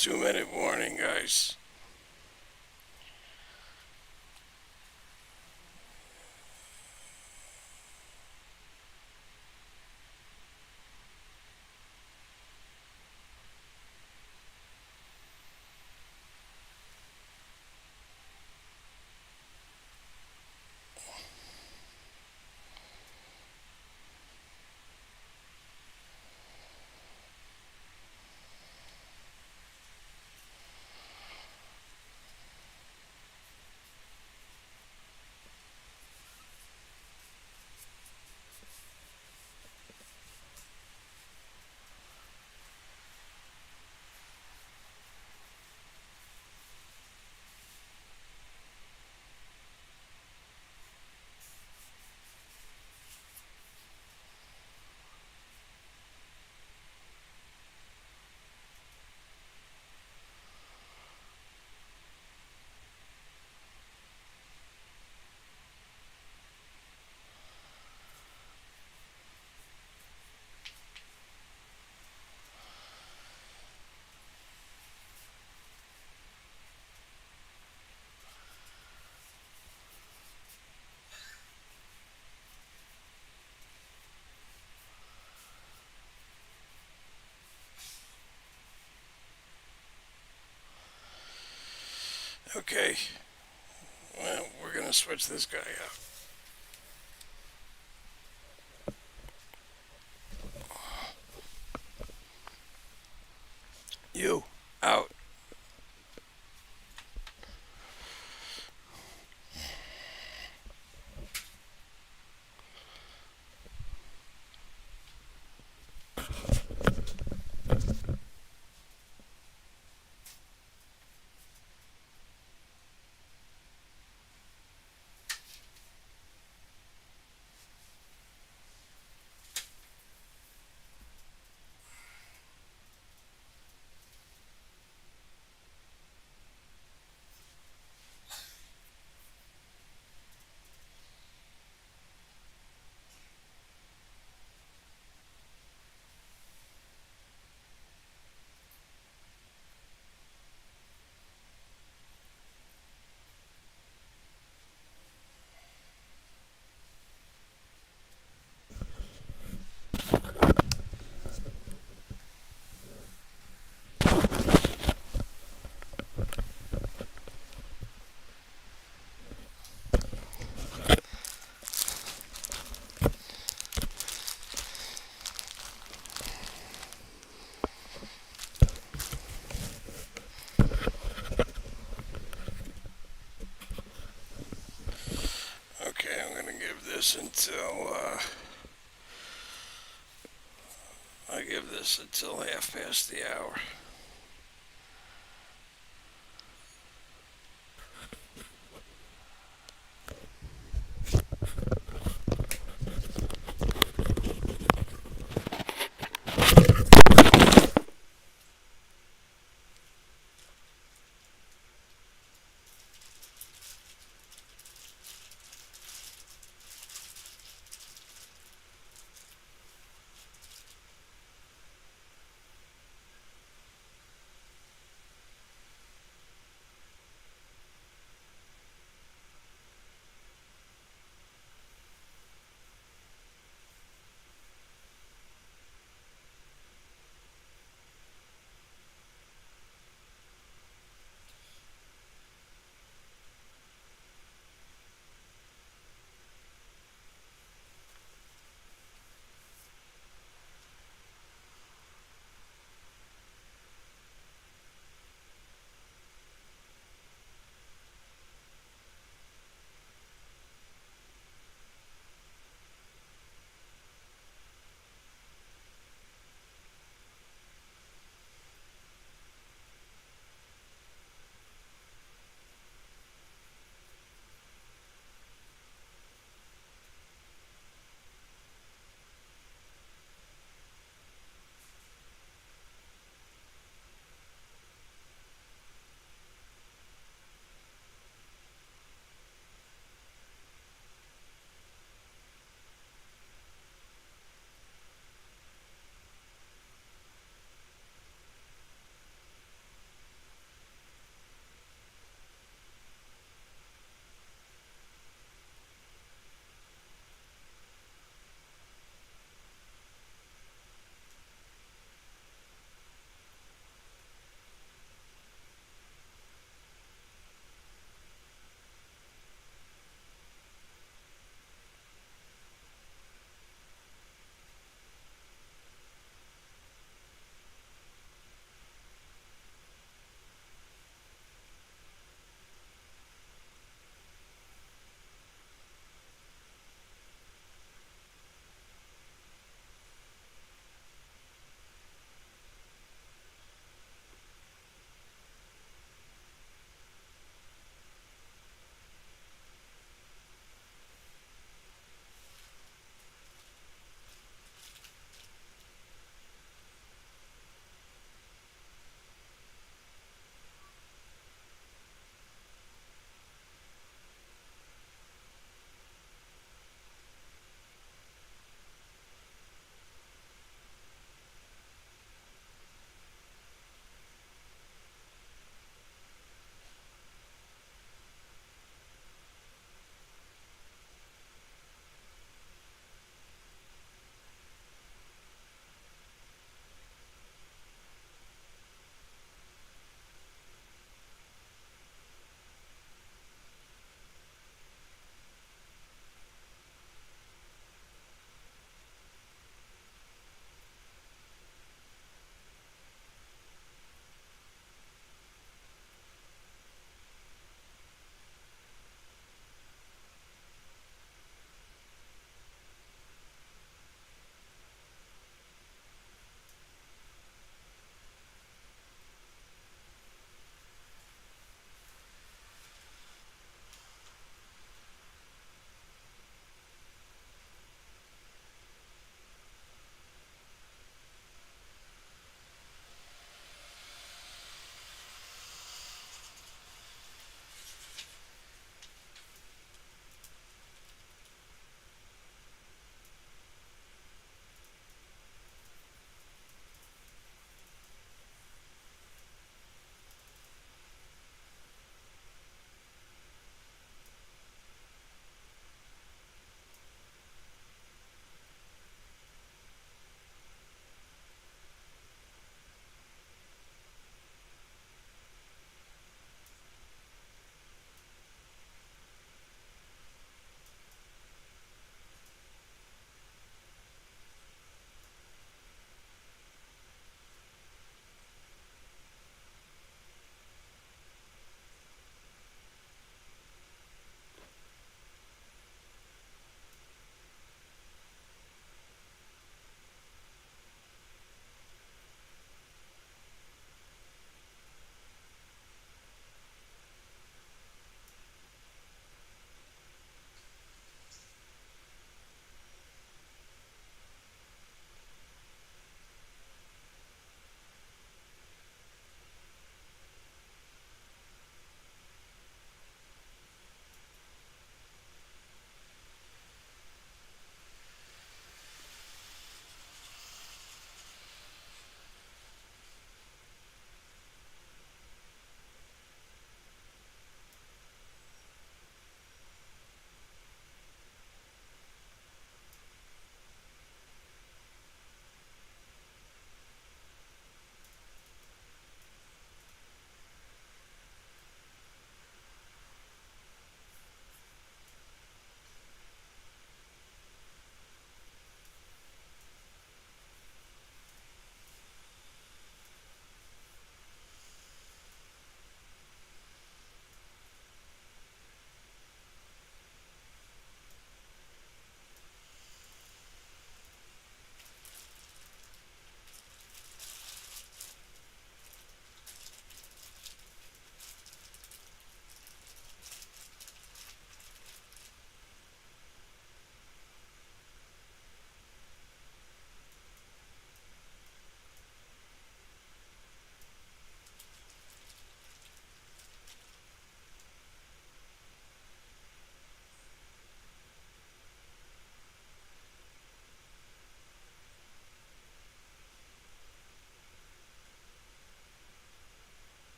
2-minute warning, guys. Okay, well, we're gonna switch this guy out. You, out. Okay, I'm gonna give this until, I give this until 1/2 past the hour.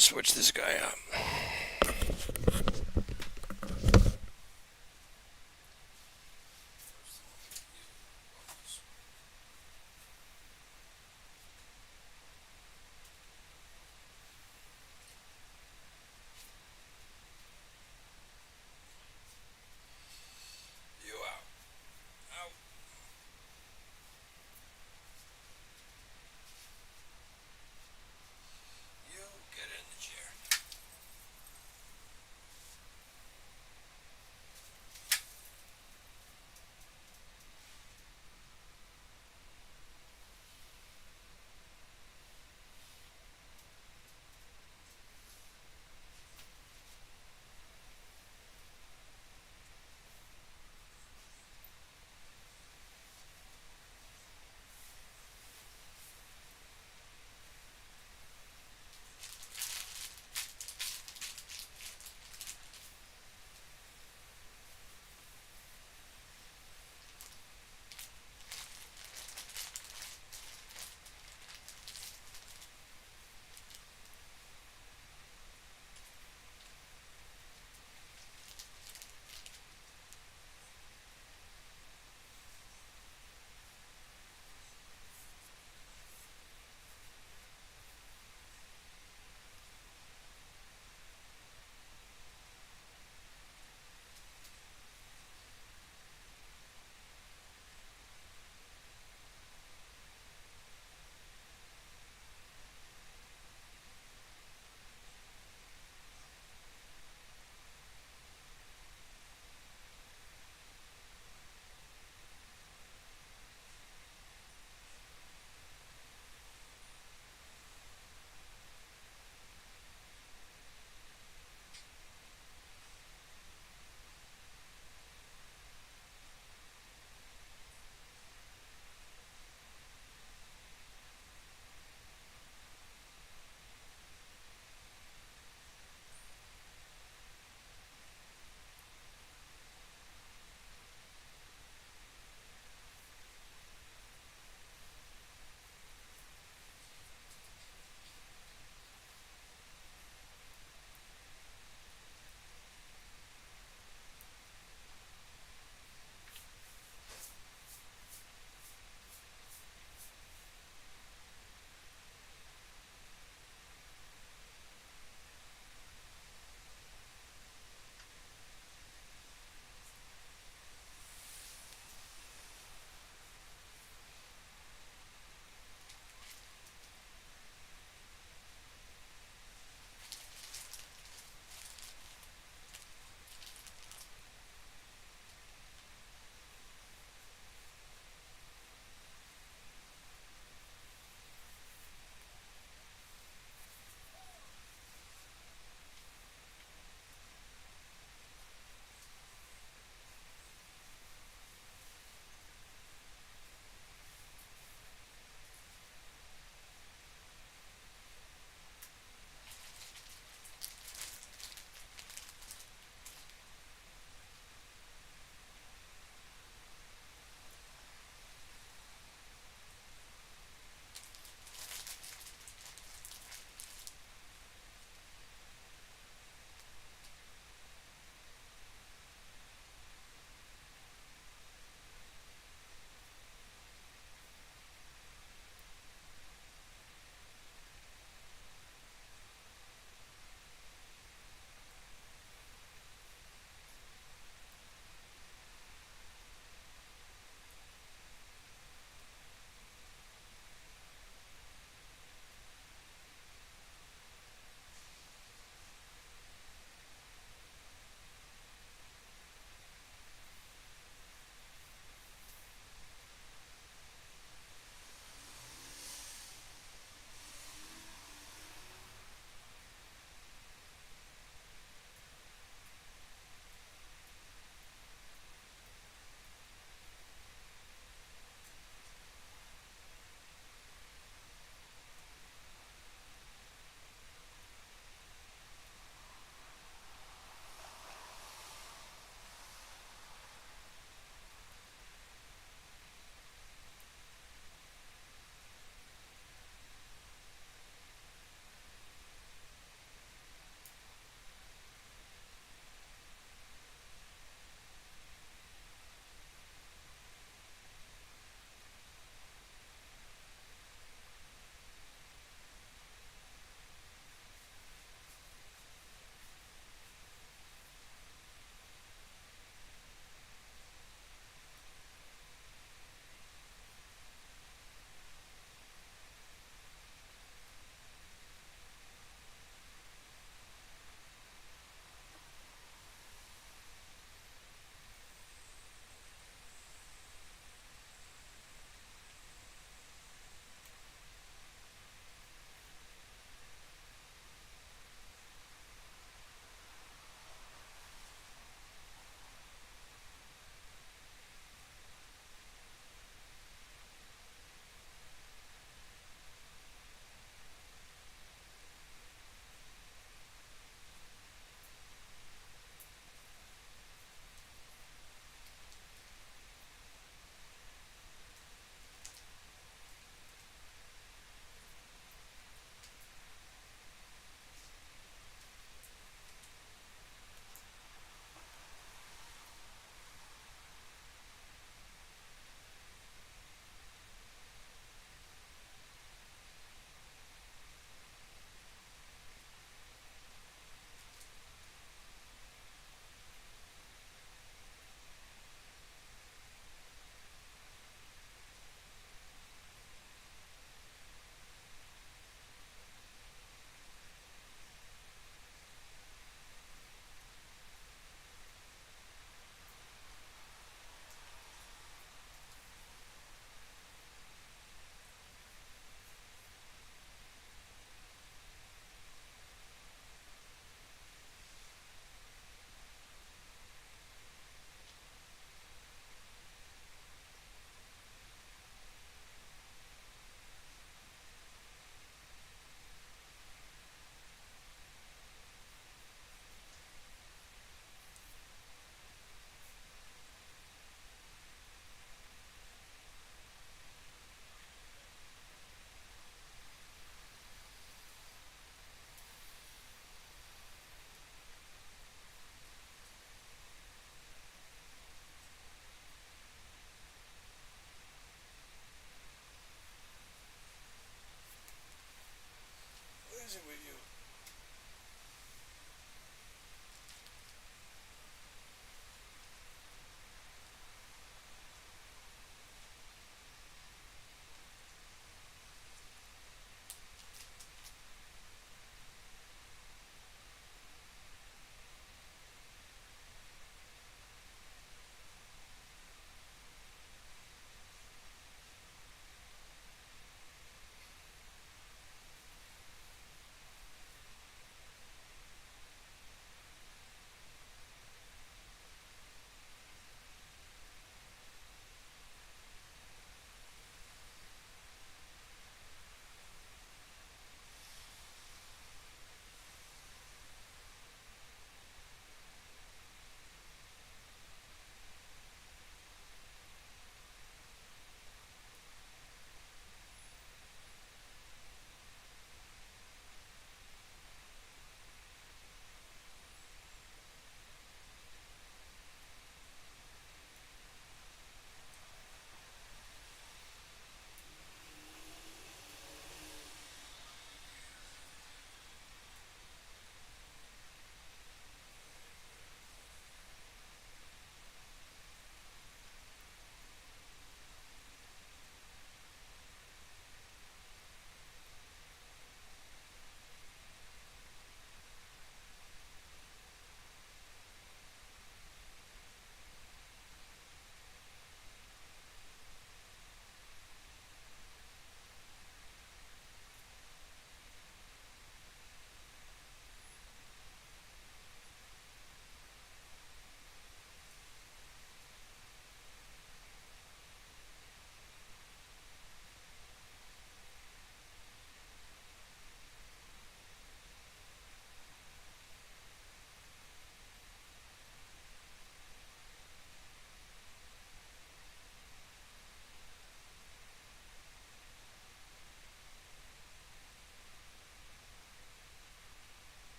to switch this guy up. You out. Out. You get in the chair.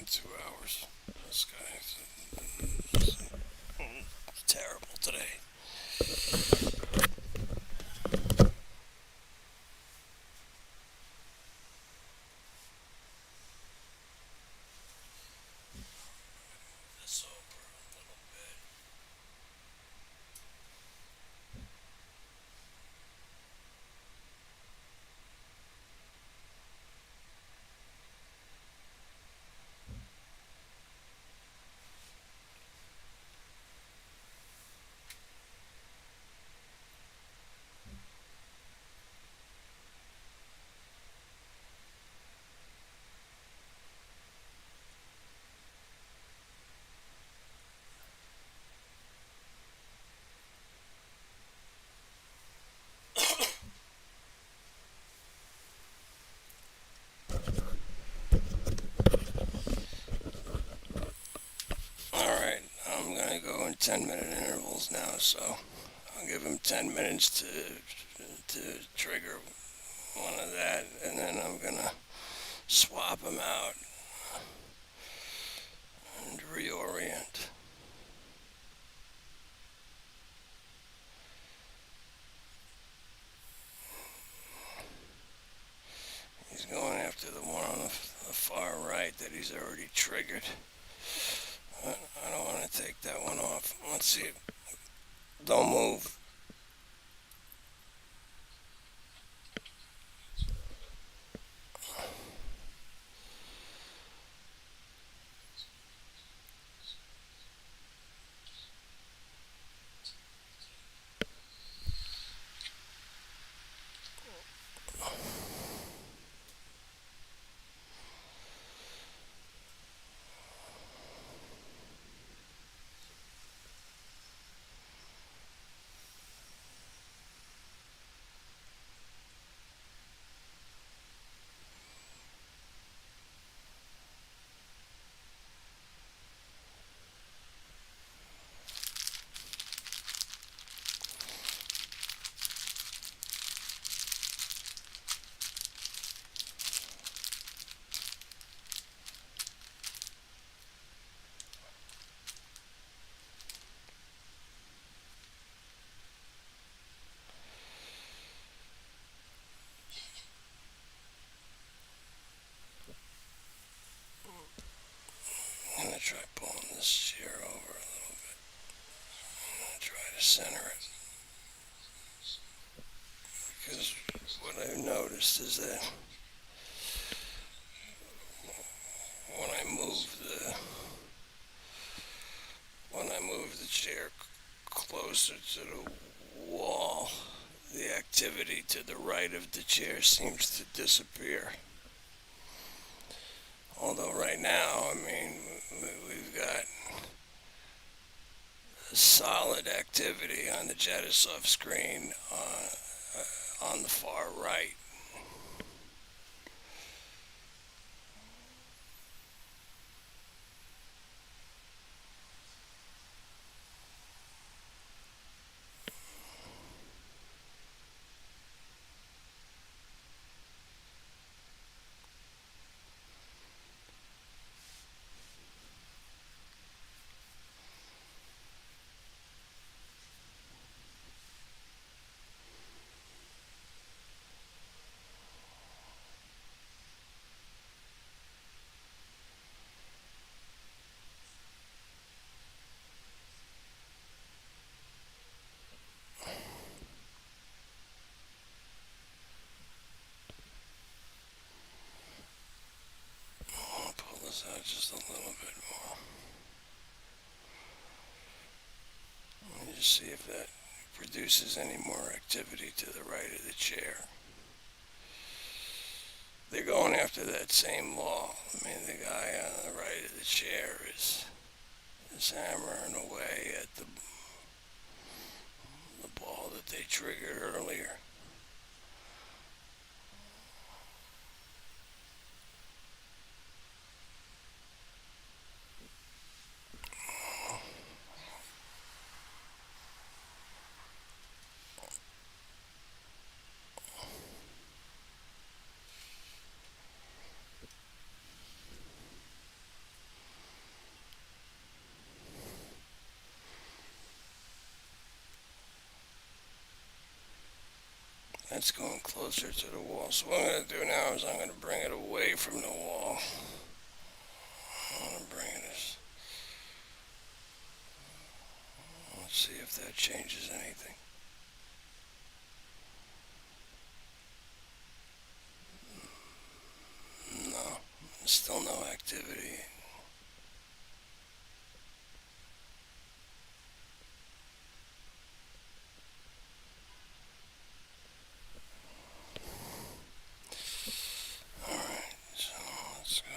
going 2 hours. This guy's terrible today. This over a little bit. Alright, I'm gonna go in 10-minute intervals now, so I'll give him 10 minutes to trigger one of that, and then I'm gonna swap him out and reorient. He's going after the one on the far right that he's already triggered. I don't want to take that one off. Let's see. Don't move. I'm going to try pulling this chair over a little bit. I'm going to try to center it. Because what I've noticed is that when I move the chair closer to the wall, the activity to the right of the chair seems to disappear. Although right now, I mean, we've got solid activity on the Jedasoft screen on the far right. I'll pull this out just a little bit more. Let me just see if that produces any more activity to the right of the chair. They're going after that same law. I mean, the guy on the right of the chair is hammering away at the ball that they triggered earlier. it's going closer to the wall. So what I'm going to do now is I'm going to bring it away from the wall. I'm going to bring it as... Let's see if that changes anything. No, still no activity. Alright, so let's go.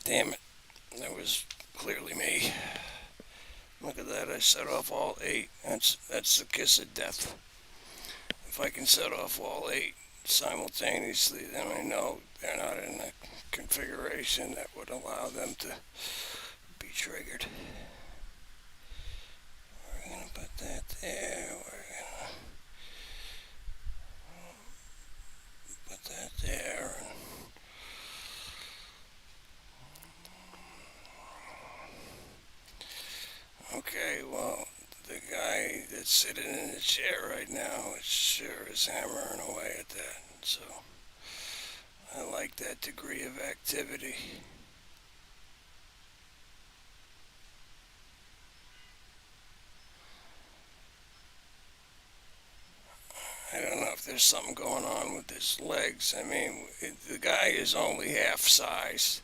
Damn it, that was clearly me. Look at that, I set off all 8. That's the kiss of death. If I can set off all 8 simultaneously, then I know they're not in a configuration that would allow them to be triggered. We're going to put that there. We're going to put that there. Okay, well, the guy that's sitting in the chair right now sure is hammering away at that. So I like that degree of activity. I don't know if there's something going on with his legs. I mean, the guy is only half size.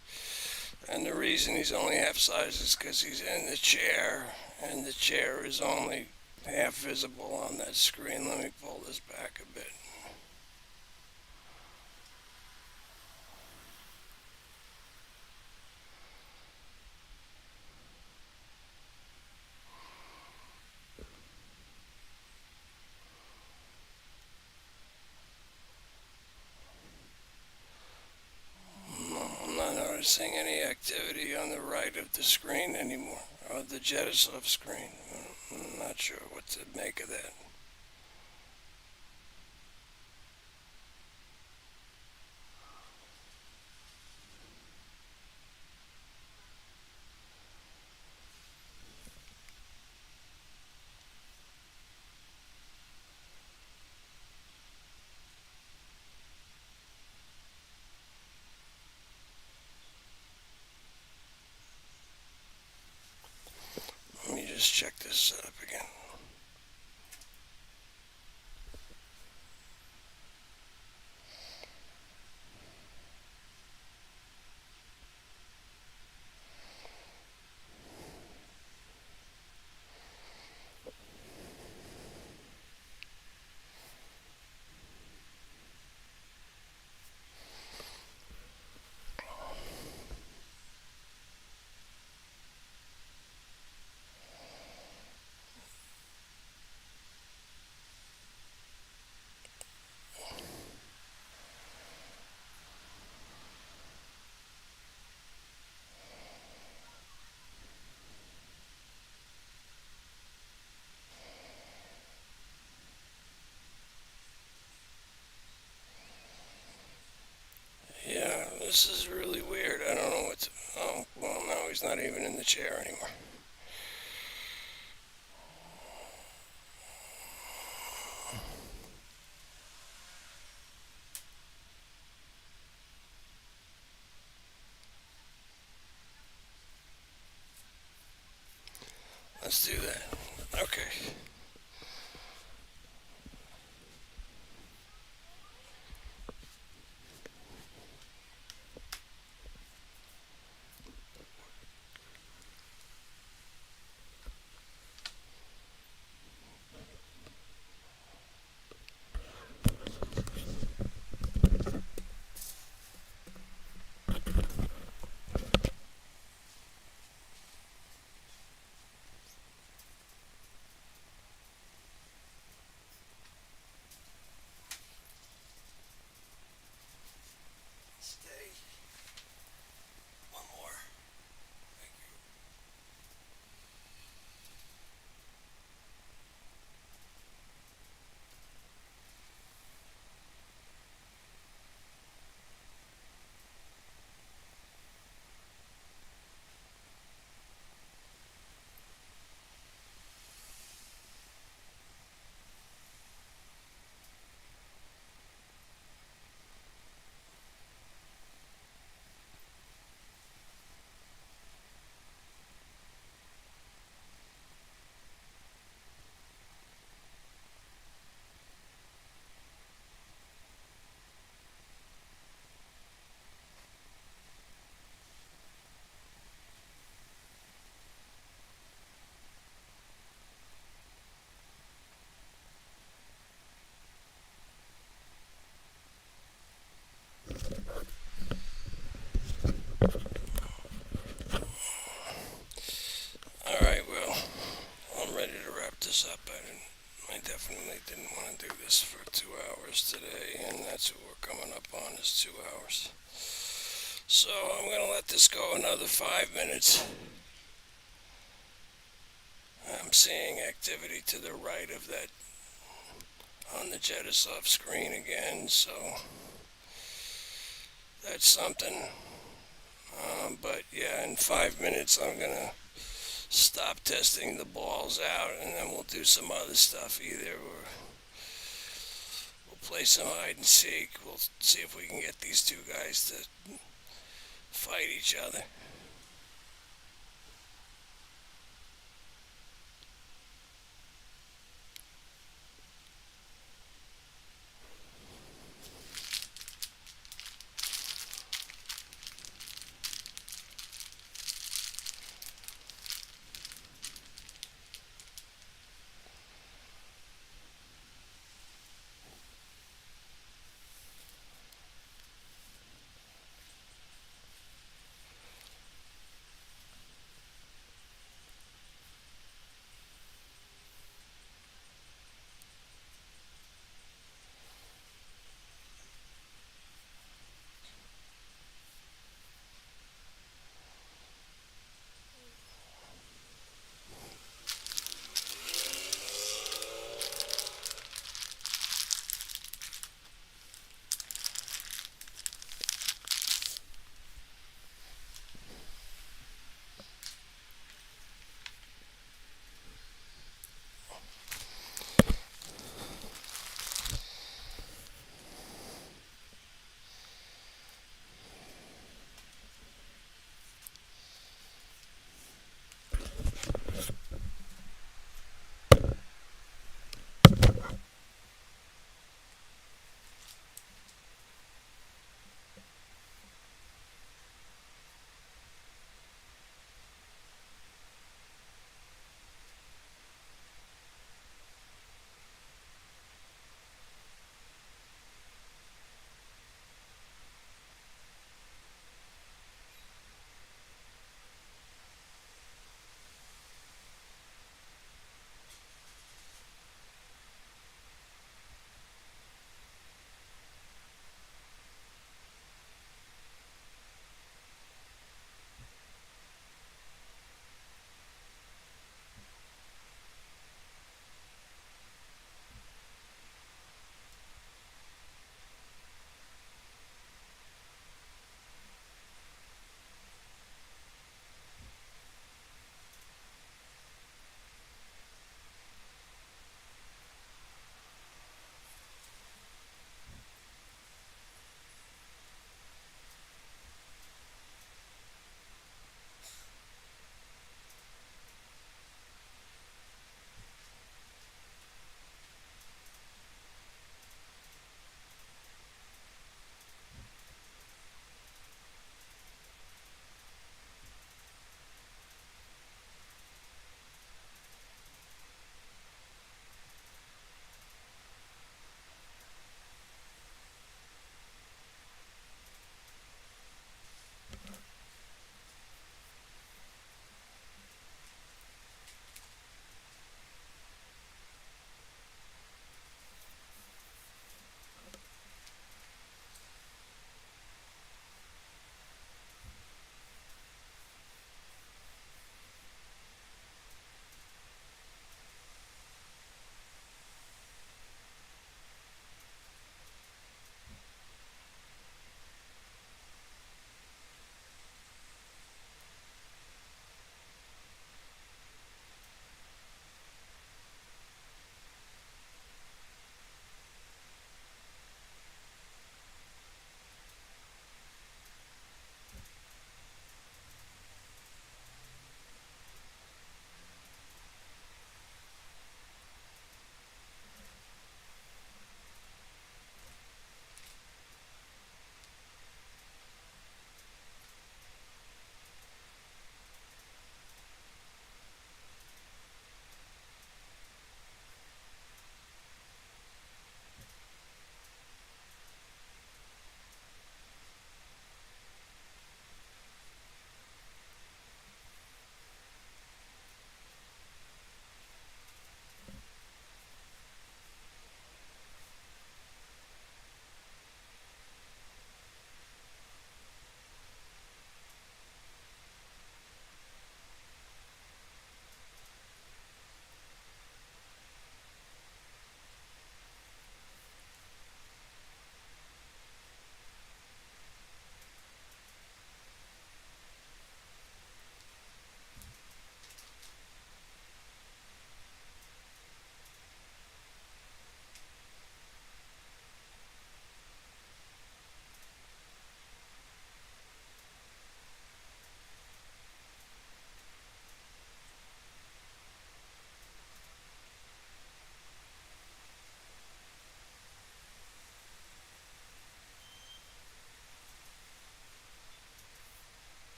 And the reason he's only half size is because he's in the chair, and the chair is only half visible on that screen. Let me pull this back a bit. I'm not noticing any activity on the right of the screen anymore, or the Jedasoft screen. I'm not sure what to make of that. Let me just check this setup again. Yeah, this is really weird. I don't know what to... Oh, well, no, he's not even in the chair anymore. Let's do that. Okay. That's what we're coming up on, is 2 hours. So I'm going to let this go another 5 minutes. I'm seeing activity to the right of that on the Jedasoft screen again, so that's something. But yeah, in 5 minutes I'm going to stop testing the balls out, and then we'll do some other stuff. Either we'll play some hide and seek. We'll see if we can get these two guys to fight each other.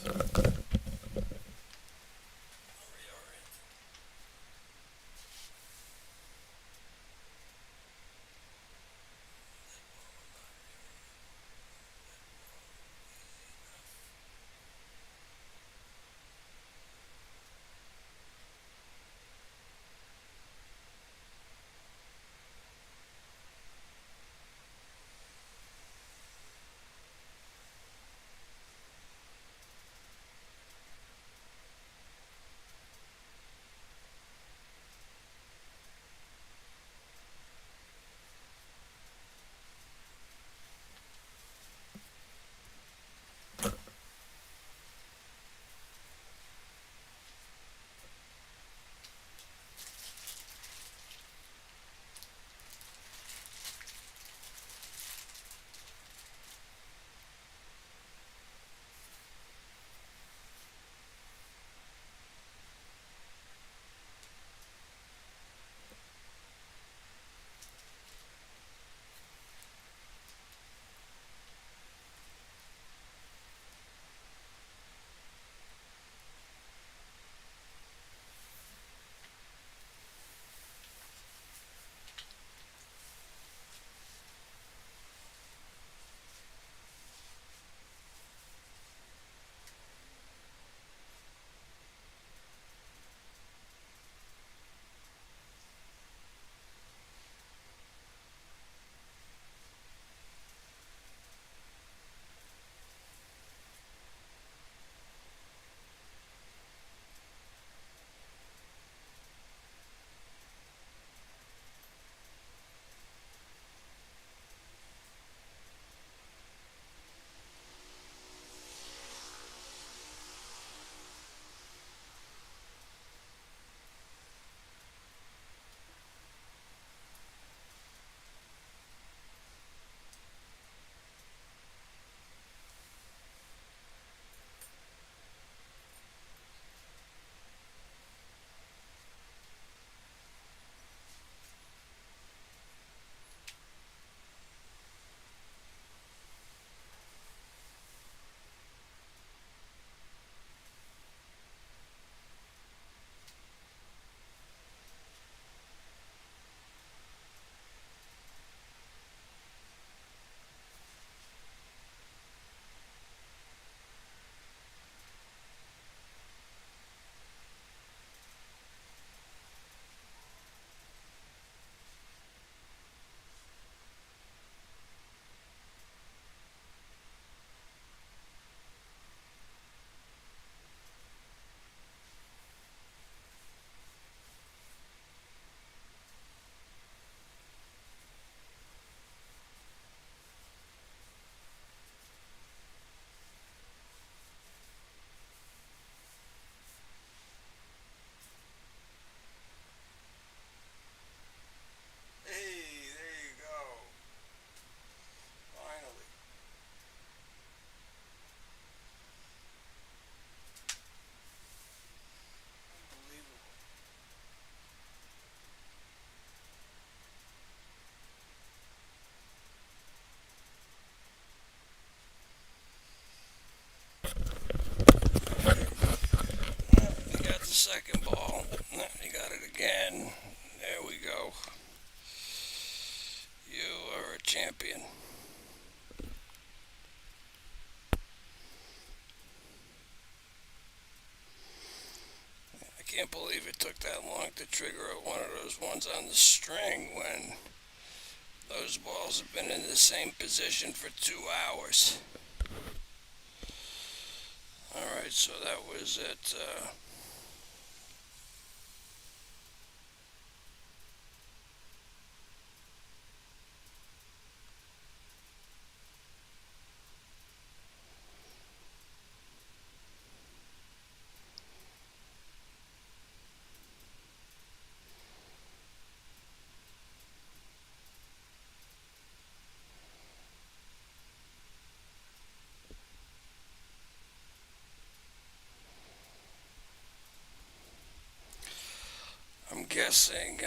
You got the second ball. You got it again. There we go. You are a champion. I can't believe it took that long to trigger one of those ones on the string when those balls have been in the same position for 2 hours. Alright, so that was it. I'm guessing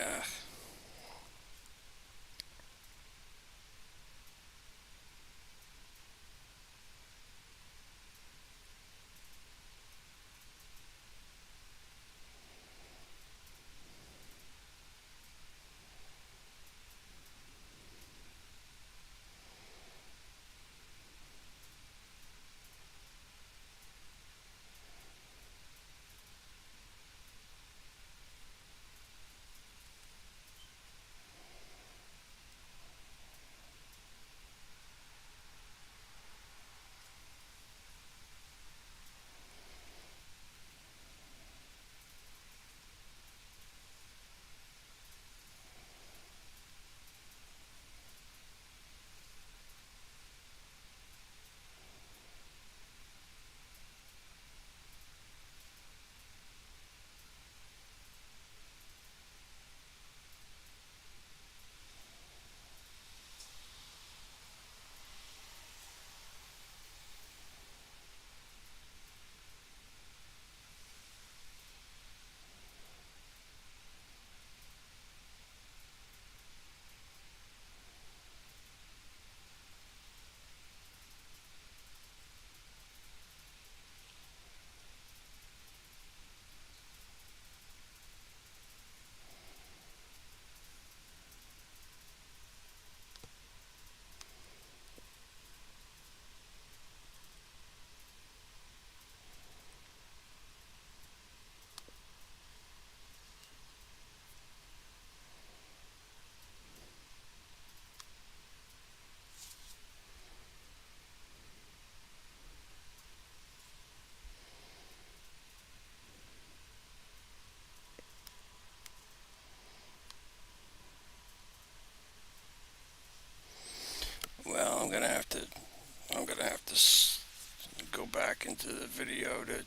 just go back into the video to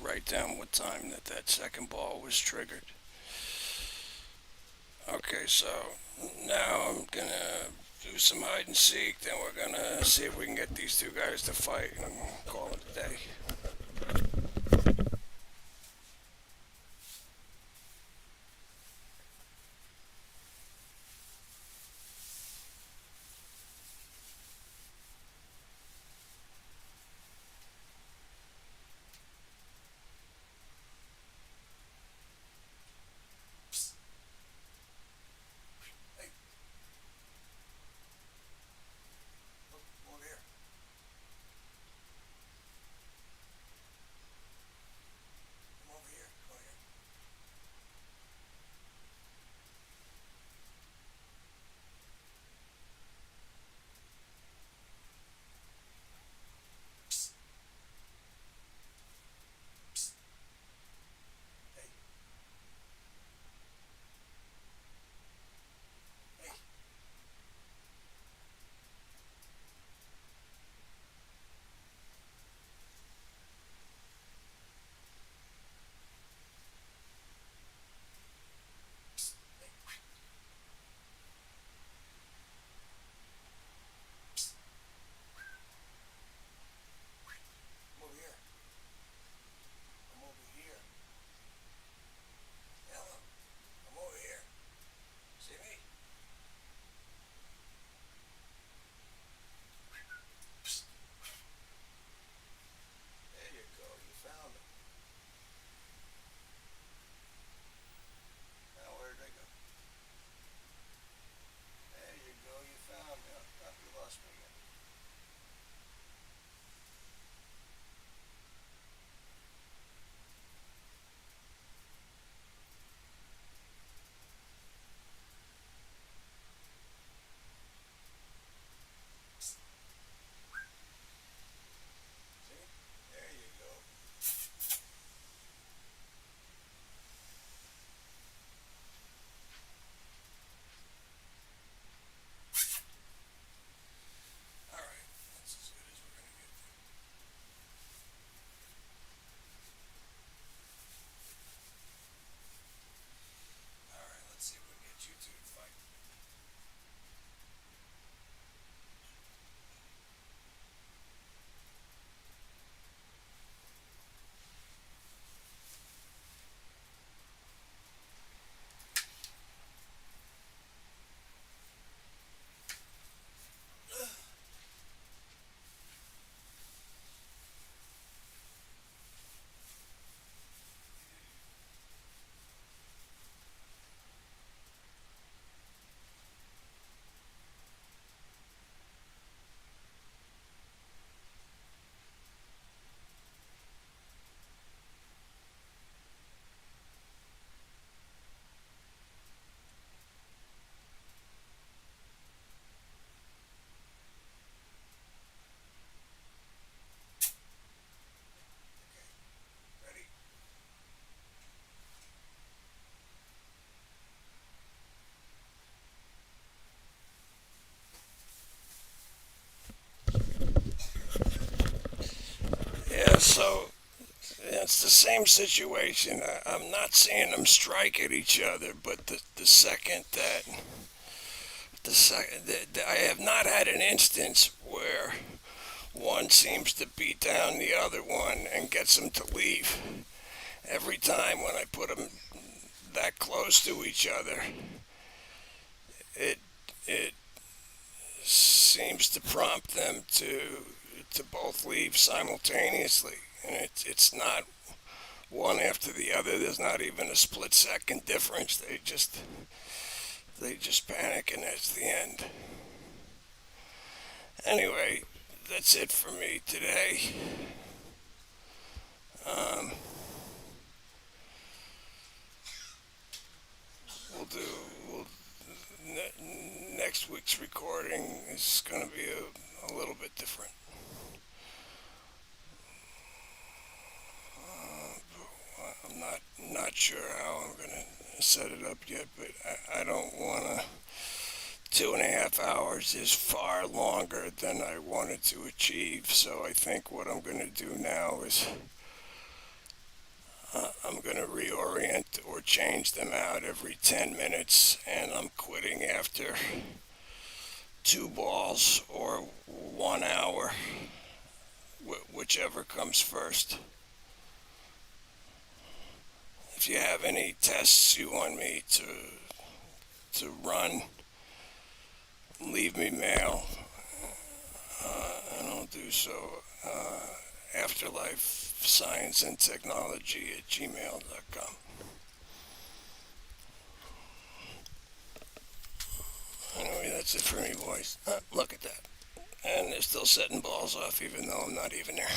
write down what time that second ball was triggered. Okay, so now I'm gonna do some hide and seek. Then we're gonna see if we can get these two guys to fight and call it a day. Hey, look, over here. Come over here. Come over here. Hey, hey. Come over here. Come over here. Hello. Come over here. See me? There you go. You found them. Now where did they go? There you go. You found me. Oh, you lost me again. See? There you go. All right. That's as good as we're gonna get. All right. Let's see if we can get you two to fight. Okay. Ready? Yeah. So it's the same situation. I'm not seeing them strike at each other, but the second that I have not had an instance where one seems to beat down the other one and gets them to leave. Every time when I put them that close to each other, it it seems to prompt them to both leave simultaneously, and it's not one after the other. There's not even a split second difference. They just panic, and that's the end. Anyway, that's it for me today. Um, we'll do we'll, next week's recording is going to be a little bit different. I'm not sure how I'm going to set it up yet, but I don't want to 2.5 hours is far longer than I wanted to achieve. So I think what I'm going to do now is I'm going to reorient or change them out every 10 minutes, and I'm quitting after 2 balls or 1 hour, whichever comes first. If you have any tests you want me to run, leave me mail, and I'll do so. Afterlife Science and Technology at gmail.com. Anyway, that's it for me, boys. Look at that. And they're still setting balls off even though I'm not even there.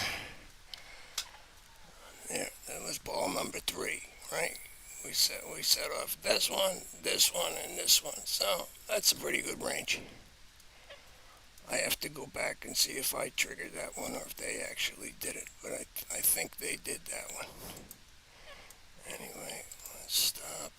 Yeah, that was ball number 3, right? We set off this one, and this one. So that's a pretty good range. I have to go back and see if I triggered that one or if they actually did it. But I think they did that one. Anyway, let's stop.